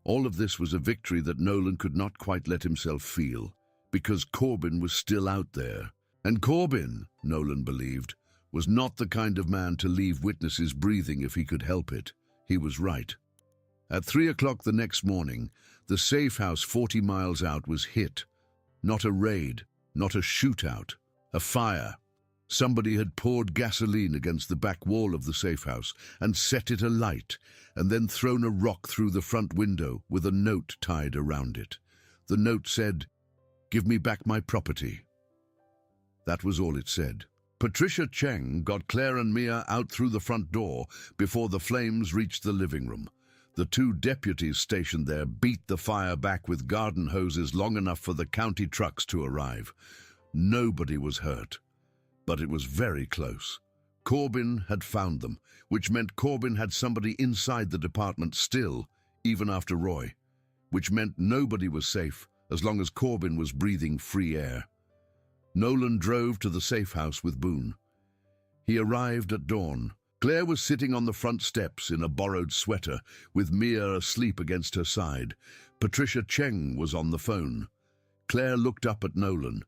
Speaker 1: All of this was a victory that Nolan could not quite let himself feel, because Corbin was still out there. And Corbin, Nolan believed, was not the kind of man to leave witnesses breathing if he could help it. He was right. At 3 o'clock the next morning, the safe house 40 miles out was hit. Not a raid, not a shootout, a fire. Somebody had poured gasoline against the back wall of the safe house and set it alight, and then thrown a rock through the front window with a note tied around it. The note said, "Give me back my property." That was all it said. Patricia Cheng got Claire and Mia out through the front door before the flames reached the living room. The two deputies stationed there beat the fire back with garden hoses long enough for the county trucks to arrive. Nobody was hurt, but it was very close. Corbin had found them, which meant Corbin had somebody inside the department still, even after Roy, which meant nobody was safe as long as Corbin was breathing free air. Nolan drove to the safe house with Boone. He arrived at dawn. Claire was sitting on the front steps in a borrowed sweater, with Mia asleep against her side. Patricia Cheng was on the phone. Claire looked up at Nolan.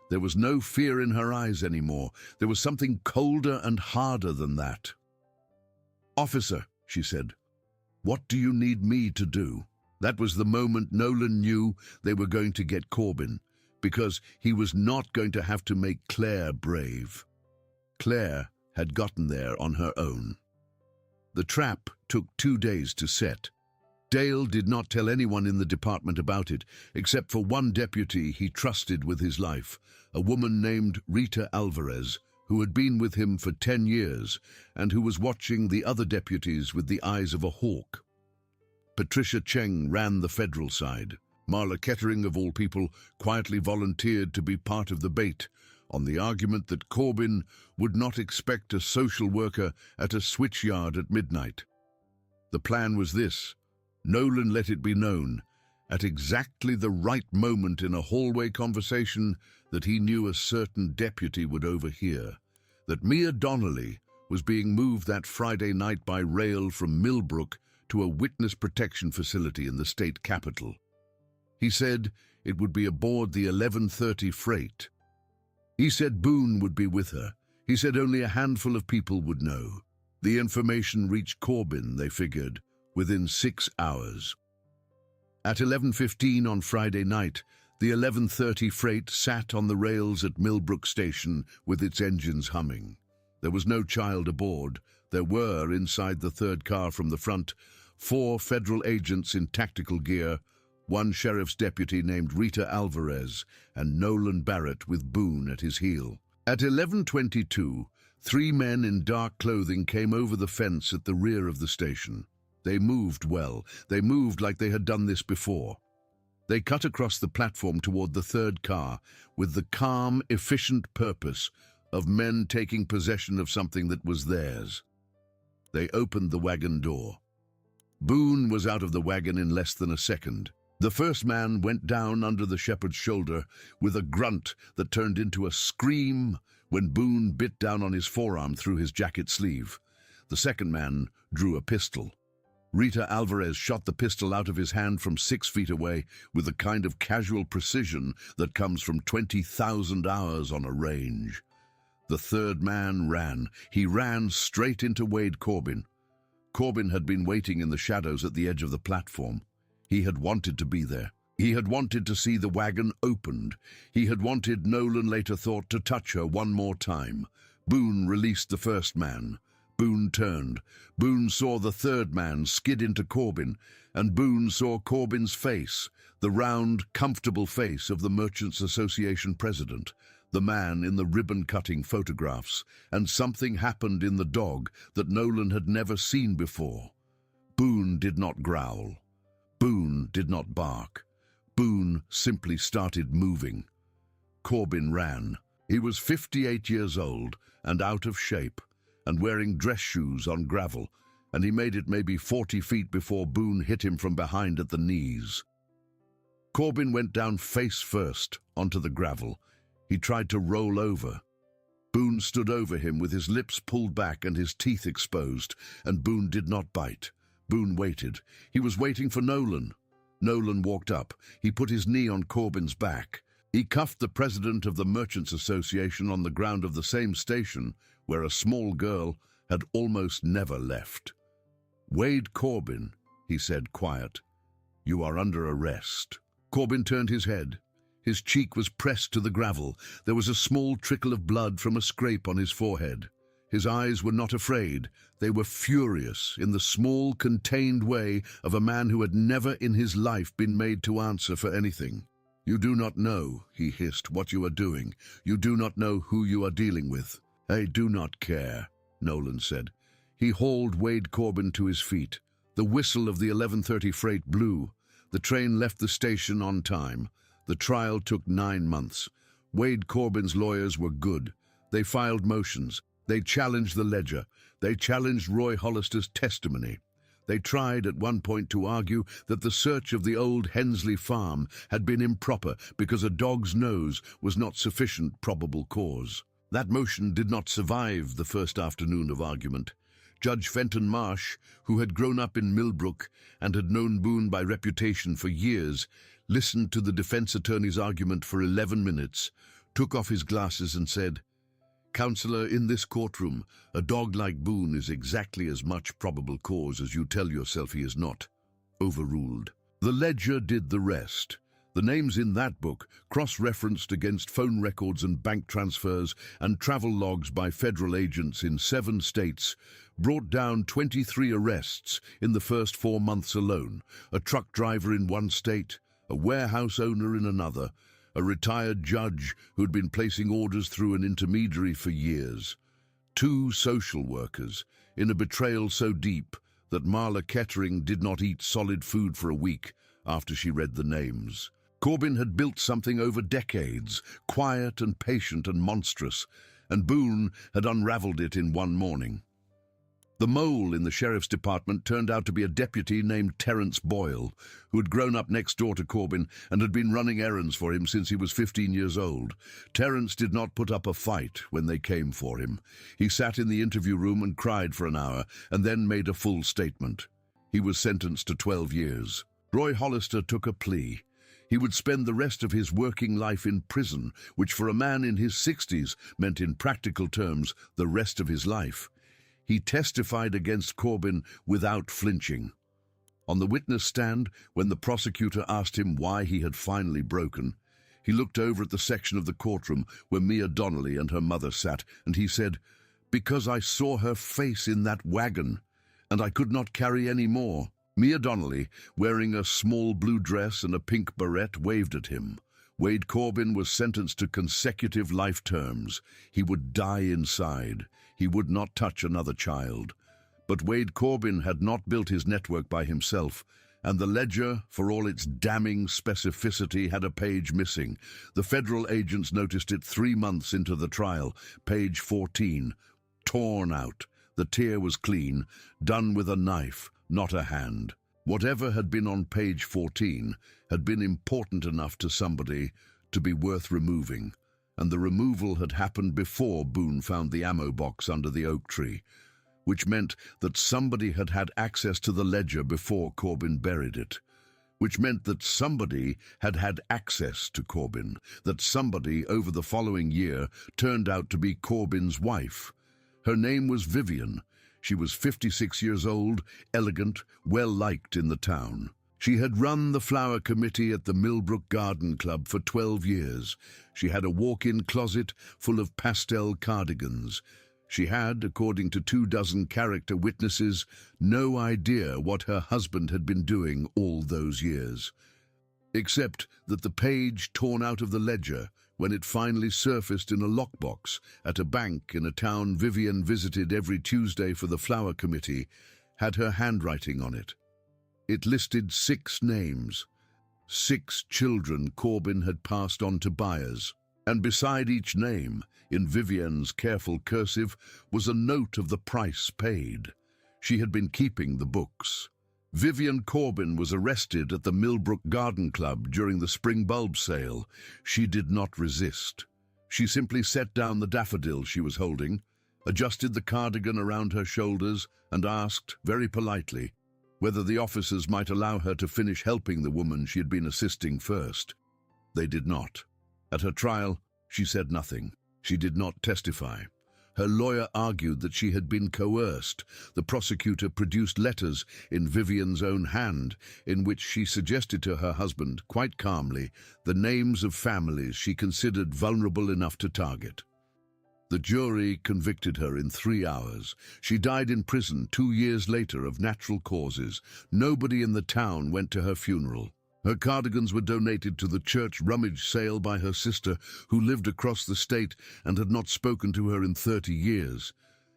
Speaker 1: There was no fear in her eyes anymore. There was something colder and harder than that. "Officer," she said, "what do you need me to do?" That was the moment Nolan knew they were going to get Corbin, because he was not going to have to make Claire brave. Claire had gotten there on her own. The trap took 2 days to set. Dale did not tell anyone in the department about it, except for one deputy he trusted with his life, a woman named Rita Alvarez, who had been with him for 10 years and who was watching the other deputies with the eyes of a hawk. Patricia Cheng ran the federal side. Marla Kettering, of all people, quietly volunteered to be part of the bait, on the argument that Corbin would not expect a social worker at a switchyard at midnight. The plan was this: Nolan let it be known, at exactly the right moment in a hallway conversation that he knew a certain deputy would overhear, that Mia Donnelly was being moved that Friday night by rail from Millbrook to a witness protection facility in the state capital. He said it would be aboard the 11:30 freight. He said Boone would be with her. He said only a handful of people would know. The information reached Corbin, they figured, within 6 hours. At 11:15 on Friday night, the 11:30 freight sat on the rails at Millbrook Station with its engines humming. There was no child aboard. There were, inside the third car from the front, 4 federal agents in tactical gear, 1 sheriff's deputy named Rita Alvarez, and Nolan Barrett with Boone at his heel. At 11:22, 3 men in dark clothing came over the fence at the rear of the station. They moved well. They moved like they had done this before. They cut across the platform toward the third car with the calm, efficient purpose of men taking possession of something that was theirs. They opened the wagon door. Boone was out of the wagon in less than a second. The first man went down under the shepherd's shoulder with a grunt that turned into a scream when Boone bit down on his forearm through his jacket sleeve. The second man drew a pistol. Rita Alvarez shot the pistol out of his hand from 6 feet away with the kind of casual precision that comes from 20,000 hours on a range. The third man ran. He ran straight into Wade Corbin. Corbin had been waiting in the shadows at the edge of the platform. He had wanted to be there. He had wanted to see the wagon opened. He had wanted, Nolan later thought, to touch her one more time. Boone released the first man. Boone turned. Boone saw the third man skid into Corbin, and Boone saw Corbin's face, the round, comfortable face of the Merchants Association president, the man in the ribbon-cutting photographs, and something happened in the dog that Nolan had never seen before. Boone did not growl. Boone did not bark. Boone simply started moving. Corbin ran. He was 58 years old and out of shape, and wearing dress shoes on gravel, and he made it maybe 40 feet before Boone hit him from behind at the knees. Corbin went down face first onto the gravel. He tried to roll over. Boone stood over him with his lips pulled back and his teeth exposed, and Boone did not bite. Boone waited. He was waiting for Nolan. Nolan walked up. He put his knee on Corbin's back. He cuffed the president of the Merchants Association on the ground of the same station where a small girl had almost never left. "Wade Corbin," he said, quiet, "you are under arrest." Corbin turned his head. His cheek was pressed to the gravel. There was a small trickle of blood from a scrape on his forehead. His eyes were not afraid. They were furious in the small, contained way of a man who had never in his life been made to answer for anything. "You do not know," he hissed, "what you are doing. You do not know who you are dealing with." "I do not care," Nolan said. He hauled Wade Corbin to his feet. The whistle of the 11:30 freight blew. The train left the station on time. The trial took 9 months. Wade Corbin's lawyers were good. They filed motions. They challenged the ledger. They challenged Roy Hollister's testimony. They tried at one point to argue that the search of the old Hensley farm had been improper because a dog's nose was not sufficient probable cause. That motion did not survive the first afternoon of argument. Judge Fenton Marsh, who had grown up in Millbrook and had known Boone by reputation for years, listened to the defense attorney's argument for 11 minutes, took off his glasses and said, "Counselor, in this courtroom, a dog like Boone is exactly as much probable cause as you tell yourself he is not." Overruled. The ledger did the rest. The names in that book, cross-referenced against phone records and bank transfers and travel logs by federal agents in 7 states, brought down 23 arrests in the first 4 months alone. A truck driver in one state, a warehouse owner in another, a retired judge who'd been placing orders through an intermediary for years, 2 social workers, in a betrayal so deep that Marla Kettering did not eat solid food for a week after she read the names. Corbin had built something over decades, quiet and patient and monstrous, and Boone had unraveled it in one morning. The mole in the sheriff's department turned out to be a deputy named Terence Boyle, who had grown up next door to Corbin and had been running errands for him since he was 15 years old. Terence did not put up a fight when they came for him. He sat in the interview room and cried for an hour, and then made a full statement. He was sentenced to 12 years. Roy Hollister took a plea. He would spend the rest of his working life in prison, which for a man in his 60s meant in practical terms the rest of his life. He testified against Corbin without flinching. On the witness stand, when the prosecutor asked him why he had finally broken, he looked over at the section of the courtroom where Mia Donnelly and her mother sat, and he said, "Because I saw her face in that wagon, and I could not carry any more." Mia Donnelly, wearing a small blue dress and a pink beret, waved at him. Wade Corbin was sentenced to consecutive life terms. He would die inside. He would not touch another child. But Wade Corbin had not built his network by himself, and the ledger, for all its damning specificity, had a page missing. The federal agents noticed it 3 months into the trial. Page 14. Torn out. The tear was clean, done with a knife, not a hand. Whatever had been on page 14 had been important enough to somebody to be worth removing, and the removal had happened before Boone found the ammo box under the oak tree, which meant that somebody had had access to the ledger before Corbin buried it, which meant that somebody had had access to Corbin, that somebody over the following year turned out to be Corbin's wife. Her name was Vivian. She was 56 years old, elegant, well-liked in the town. She had run the flower committee at the Millbrook Garden Club for 12 years. She had a walk-in closet full of pastel cardigans. She had, according to 24 character witnesses, no idea what her husband had been doing all those years, except that the page torn out of the ledger, when it finally surfaced in a lockbox at a bank in a town Vivian visited every Tuesday for the flower committee, had her handwriting on it. It listed 6 names, 6 children Corbin had passed on to buyers, and beside each name, in Vivian's careful cursive, was a note of the price paid. She had been keeping the books. Vivian Corbin was arrested at the Millbrook Garden Club during the spring bulb sale. She did not resist. She simply set down the daffodil she was holding, adjusted the cardigan around her shoulders, and asked, very politely, whether the officers might allow her to finish helping the woman she had been assisting first. They did not. At her trial, she said nothing. She did not testify. Her lawyer argued that she had been coerced. The prosecutor produced letters in Vivian's own hand, in which she suggested to her husband, quite calmly, the names of families she considered vulnerable enough to target. The jury convicted her in 3 hours. She died in prison 2 years later of natural causes. Nobody in the town went to her funeral. Her cardigans were donated to the church rummage sale by her sister, who lived across the state and had not spoken to her in 30 years,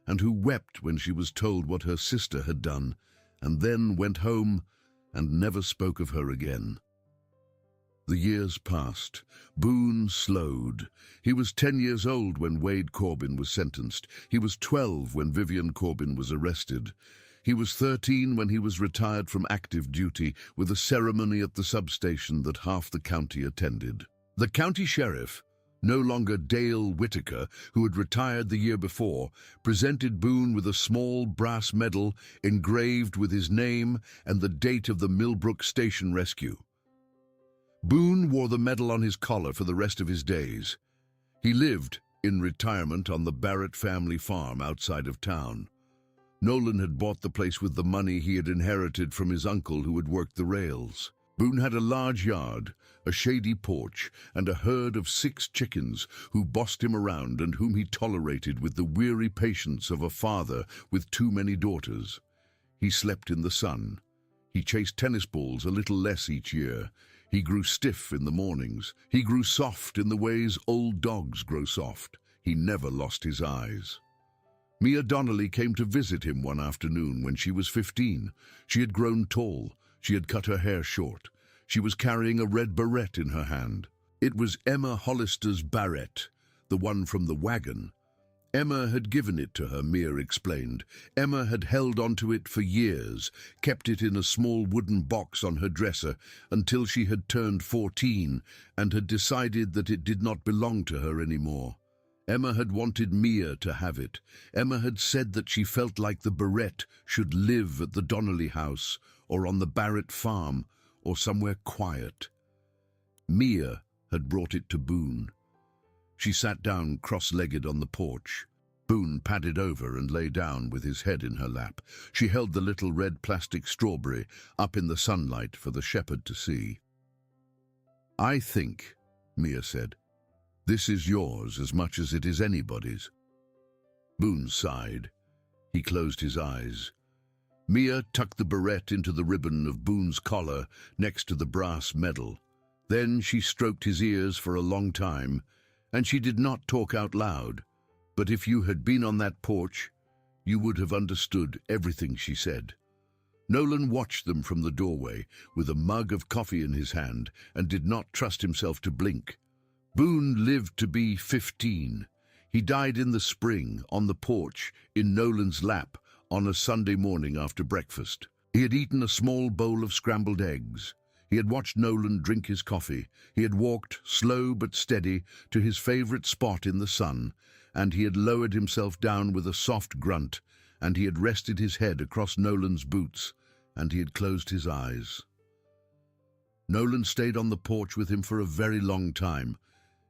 Speaker 1: and who wept when she was told what her sister had done, and then went home and never spoke of her again. The years passed. Boone slowed. He was 10 years old when Wade Corbin was sentenced. He was 12 when Vivian Corbin was arrested. He was 13 when he was retired from active duty, with a ceremony at the substation that half the county attended. The county sheriff, no longer Dale Whitaker, who had retired the year before, presented Boone with a small brass medal engraved with his name and the date of the Millbrook Station rescue. Boone wore the medal on his collar for the rest of his days. He lived in retirement on the Barrett family farm outside of town. Nolan had bought the place with the money he had inherited from his uncle who had worked the rails. Boone had a large yard, a shady porch, and a herd of 6 chickens who bossed him around and whom he tolerated with the weary patience of a father with too many daughters. He slept in the sun. He chased tennis balls a little less each year. He grew stiff in the mornings. He grew soft in the ways old dogs grow soft. He never lost his eyes. Mia Donnelly came to visit him one afternoon when she was 15. She had grown tall. She had cut her hair short. She was carrying a red beret in her hand. It was Emma Hollister's barrette, the one from the wagon. Emma had given it to her, Mia explained. Emma had held onto it for years, kept it in a small wooden box on her dresser until she had turned 14 and had decided that it did not belong to her anymore. Emma had wanted Mia to have it. Emma had said that she felt like the barrette should live at the Donnelly house or on the Barrett farm or somewhere quiet. Mia had brought it to Boone. She sat down cross-legged on the porch. Boone padded over and lay down with his head in her lap. She held the little red plastic strawberry up in the sunlight for the shepherd to see. "I think," Mia said, "this is yours as much as it is anybody's." Boone sighed. He closed his eyes. Mia tucked the barrette into the ribbon of Boone's collar next to the brass medal. Then she stroked his ears for a long time, and she did not talk out loud, but if you had been on that porch, you would have understood everything she said. Nolan watched them from the doorway with a mug of coffee in his hand and did not trust himself to blink. Boone lived to be 15. He died in the spring, on the porch, in Nolan's lap, on a Sunday morning after breakfast. He had eaten a small bowl of scrambled eggs. He had watched Nolan drink his coffee. He had walked, slow but steady, to his favorite spot in the sun, and he had lowered himself down with a soft grunt, and he had rested his head across Nolan's boots, and he had closed his eyes. Nolan stayed on the porch with him for a very long time.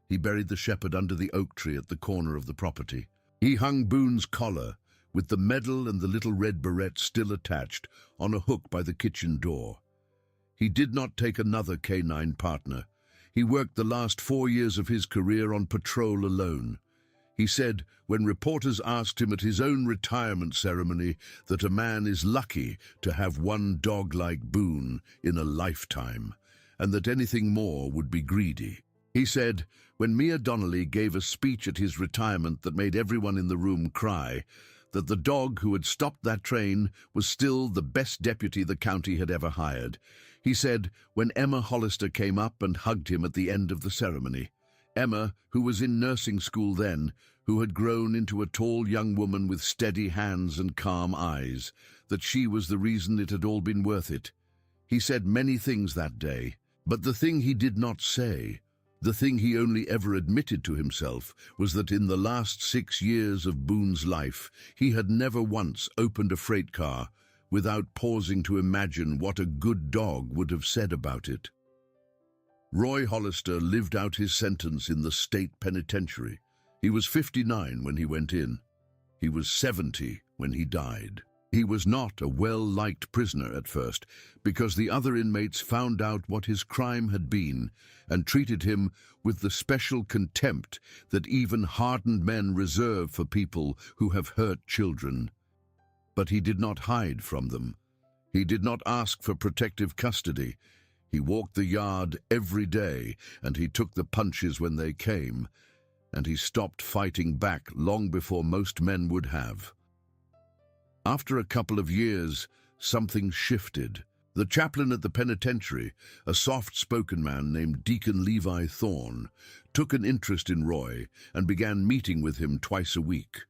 Speaker 1: He buried the shepherd under the oak tree at the corner of the property. He hung Boone's collar, with the medal and the little red barrette still attached, on a hook by the kitchen door. He did not take another canine partner. He worked the last 4 years of his career on patrol alone. He said, when reporters asked him at his own retirement ceremony, that a man is lucky to have one dog like Boone in a lifetime, and that anything more would be greedy. He said, when Mia Donnelly gave a speech at his retirement that made everyone in the room cry, that the dog who had stopped that train was still the best deputy the county had ever hired. He said, when Emma Hollister came up and hugged him at the end of the ceremony, Emma, who was in nursing school then, who had grown into a tall young woman with steady hands and calm eyes, that she was the reason it had all been worth it. He said many things that day, but the thing he did not say, the thing he only ever admitted to himself, was that in the last 6 years of Boone's life, he had never once opened a freight car without pausing to imagine what a good dog would have said about it. Roy Hollister lived out his sentence in the state penitentiary. He was 59 when he went in. He was 70 when he died. He was not a well-liked prisoner at first because the other inmates found out what his crime had been and treated him with the special contempt that even hardened men reserve for people who have hurt children. But he did not hide from them. He did not ask for protective custody. He walked the yard every day, and he took the punches when they came, and he stopped fighting back long before most men would have. After a couple of years, something shifted. The chaplain at the penitentiary, a soft-spoken man named Deacon Levi Thorne, took an interest in Roy and began meeting with him twice a week.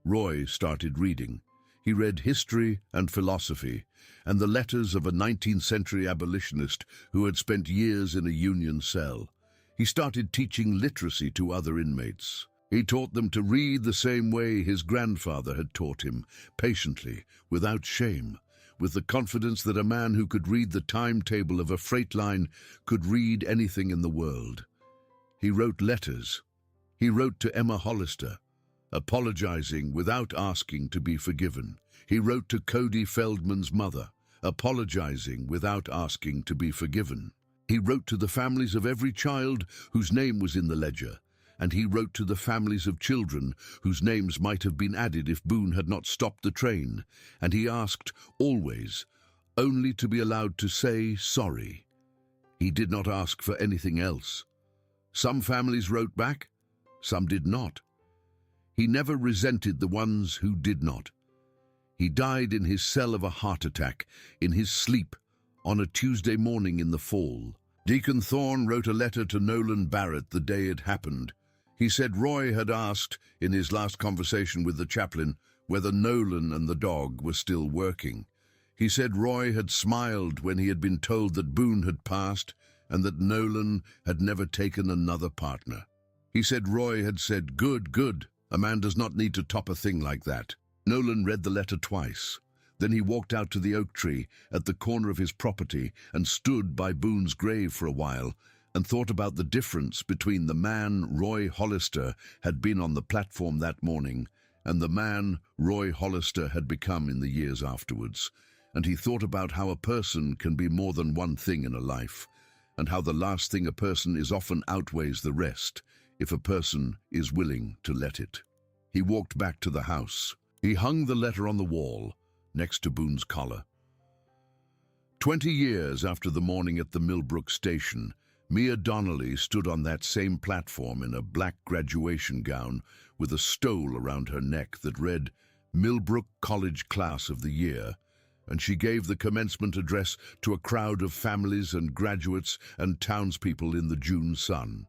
Speaker 1: Roy started reading. He read history and philosophy, and the letters of a 19th-century abolitionist who had spent years in a Union cell. He started teaching literacy to other inmates. He taught them to read the same way his grandfather had taught him, patiently, without shame, with the confidence that a man who could read the timetable of a freight line could read anything in the world. He wrote letters. He wrote to Emma Hollister, apologizing without asking to be forgiven. He wrote to Cody Feldman's mother, apologizing without asking to be forgiven. He wrote to the families of every child whose name was in the ledger, and he wrote to the families of children whose names might have been added if Boone had not stopped the train, and he asked, always, only to be allowed to say sorry. He did not ask for anything else. Some families wrote back, some did not. He never resented the ones who did not. He died in his cell of a heart attack, in his sleep, on a Tuesday morning in the fall. Deacon Thorne wrote a letter to Nolan Barrett the day it happened. He said Roy had asked, in his last conversation with the chaplain, whether Nolan and the dog were still working. He said Roy had smiled when he had been told that Boone had passed and that Nolan had never taken another partner. He said Roy had said, "Good, good. A man does not need to top a thing like that." Nolan read the letter twice. Then he walked out to the oak tree at the corner of his property and stood by Boone's grave for a while and thought about the difference between the man Roy Hollister had been on the platform that morning and the man Roy Hollister had become in the years afterwards. And he thought about how a person can be more than one thing in a life, and how the last thing a person is often outweighs the rest if a person is willing to let it. He walked back to the house. He hung the letter on the wall, next to Boone's collar. 20 years after the morning at the Millbrook station, Mia Donnelly stood on that same platform in a black graduation gown with a stole around her neck that read, "Millbrook College Class of the Year," and she gave the commencement address to a crowd of families and graduates and townspeople in the June sun.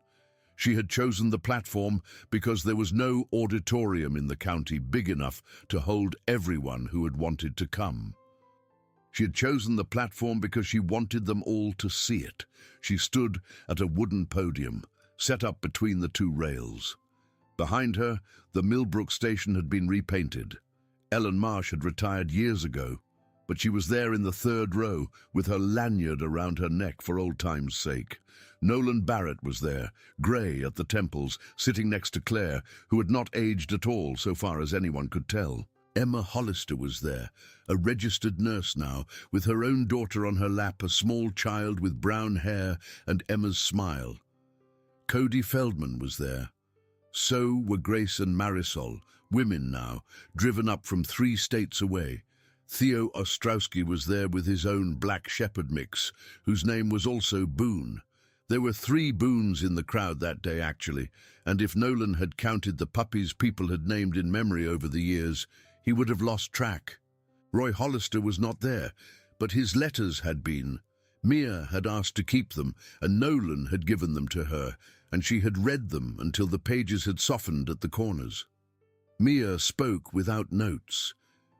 Speaker 1: She had chosen the platform because there was no auditorium in the county big enough to hold everyone who had wanted to come. She had chosen the platform because she wanted them all to see it. She stood at a wooden podium, set up between the two rails. Behind her, the Millbrook station had been repainted. Ellen Marsh had retired years ago, but she was there in the third row with her lanyard around her neck for old time's sake. Nolan Barrett was there, grey at the temples, sitting next to Claire, who had not aged at all so far as anyone could tell. Emma Hollister was there, a registered nurse now, with her own daughter on her lap, a small child with brown hair and Emma's smile. Cody Feldman was there. So were Grace and Marisol, women now, driven up from 3 states away. Theo Ostrowski was there with his own Black Shepherd mix, whose name was also Boone. There were 3 Boones in the crowd that day, actually, and if Nolan had counted the puppies people had named in memory over the years, he would have lost track. Roy Hollister was not there, but his letters had been. Mia had asked to keep them, and Nolan had given them to her, and she had read them until the pages had softened at the corners. Mia spoke without notes.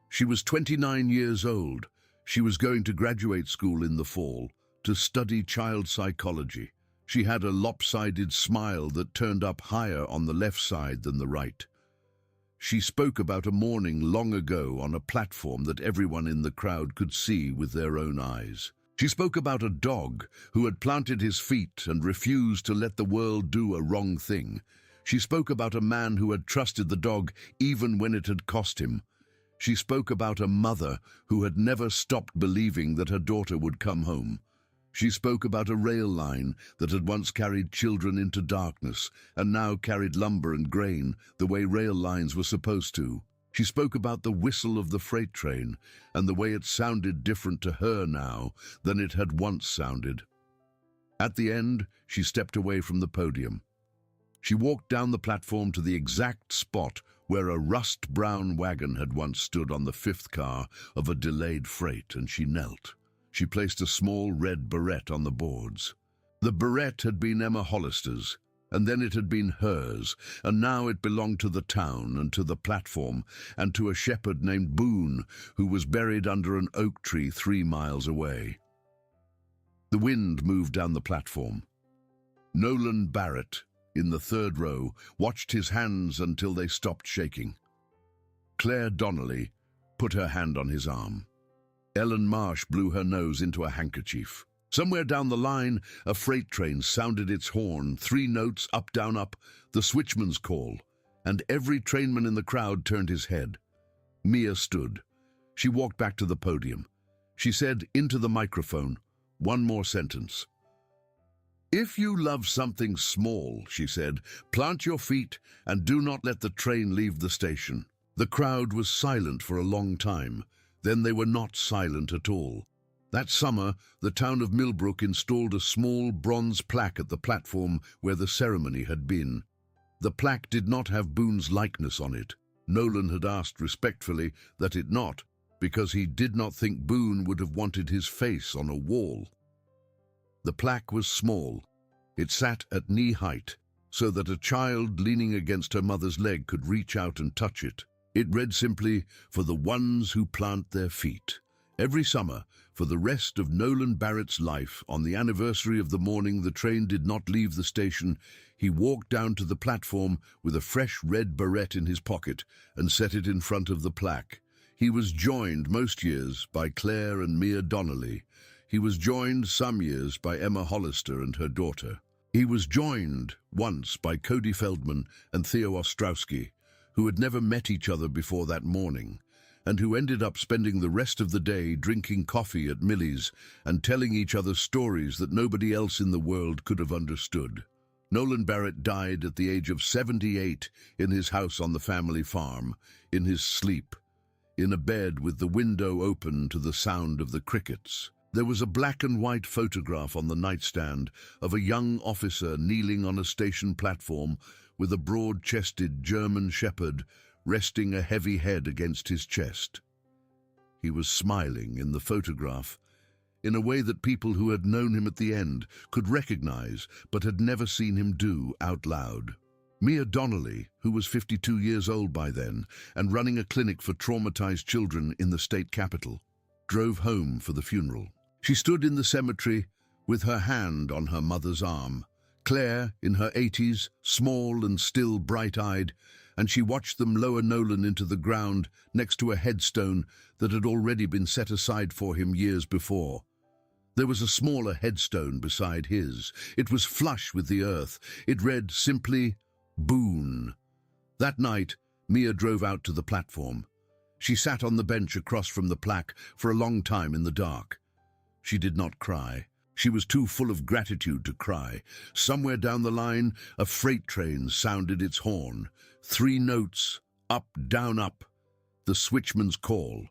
Speaker 1: She was 29 years old. She was going to graduate school in the fall, to study child psychology. She had a lopsided smile that turned up higher on the left side than the right. She spoke about a morning long ago on a platform that everyone in the crowd could see with their own eyes. She spoke about a dog who had planted his feet and refused to let the world do a wrong thing. She spoke about a man who had trusted the dog even when it had cost him. She spoke about a mother who had never stopped believing that her daughter would come home. She spoke about a rail line that had once carried children into darkness and now carried lumber and grain the way rail lines were supposed to. She spoke about the whistle of the freight train and the way it sounded different to her now than it had once sounded. At the end, she stepped away from the podium. She walked down the platform to the exact spot where a rust-brown wagon had once stood on the fifth car of a delayed freight, and she knelt. She placed a small red beret on the boards. The beret had been Emma Hollister's, and then it had been hers, and now it belonged to the town and to the platform and to a shepherd named Boone, who was buried under an oak tree 3 miles away. The wind moved down the platform. Nolan Barrett, in the third row, watched his hands until they stopped shaking. Claire Donnelly put her hand on his arm. Ellen Marsh blew her nose into a handkerchief. Somewhere down the line, a freight train sounded its horn, 3 notes, up, down, up, the switchman's call, and every trainman in the crowd turned his head. Mia stood. She walked back to the podium. She said into the microphone, one more sentence. "If you love something small," she said, "plant your feet and do not let the train leave the station." The crowd was silent for a long time. Then they were not silent at all. That summer, the town of Millbrook installed a small bronze plaque at the platform where the ceremony had been. The plaque did not have Boone's likeness on it. Nolan had asked respectfully that it not, because he did not think Boone would have wanted his face on a wall. The plaque was small. It sat at knee height, so that a child leaning against her mother's leg could reach out and touch it. It read simply, "For the ones who plant their feet." Every summer, for the rest of Nolan Barrett's life, on the anniversary of the morning the train did not leave the station, he walked down to the platform with a fresh red beret in his pocket and set it in front of the plaque. He was joined most years by Claire and Mia Donnelly. He was joined some years by Emma Hollister and her daughter. He was joined once by Cody Feldman and Theo Ostrowski, who had never met each other before that morning, and who ended up spending the rest of the day drinking coffee at Millie's and telling each other stories that nobody else in the world could have understood. Nolan Barrett died at the age of 78 in his house on the family farm, in his sleep, in a bed with the window open to the sound of the crickets. There was a black and white photograph on the nightstand of a young officer kneeling on a station platform with a broad-chested German shepherd resting a heavy head against his chest. He was smiling in the photograph in a way that people who had known him at the end could recognize but had never seen him do out loud. Mia Donnelly, who was 52 years old by then and running a clinic for traumatized children in the state capital, drove home for the funeral. She stood in the cemetery with her hand on her mother's arm. Claire, in her 80s, small and still bright-eyed, and she watched them lower Nolan into the ground next to a headstone that had already been set aside for him years before. There was a smaller headstone beside his. It was flush with the earth. It read simply, "Boone." That night, Mia drove out to the platform. She sat on the bench across from the plaque for a long time in the dark. She did not cry. She was too full of gratitude to cry. Somewhere down the line, a freight train sounded its horn. 3 notes, up, down, up. The switchman's call.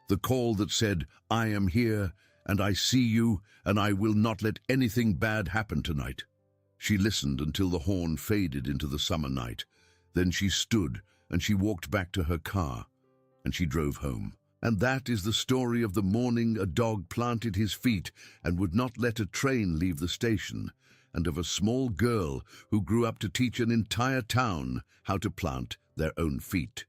Speaker 1: The call that said, "I am here, and I see you, and I will not let anything bad happen tonight." She listened until the horn faded into the summer night. Then she stood, and she walked back to her car, and she drove home. And that is the story of the morning a dog planted his feet and would not let a train leave the station, and of a small girl who grew up to teach an entire town how to plant their own feet.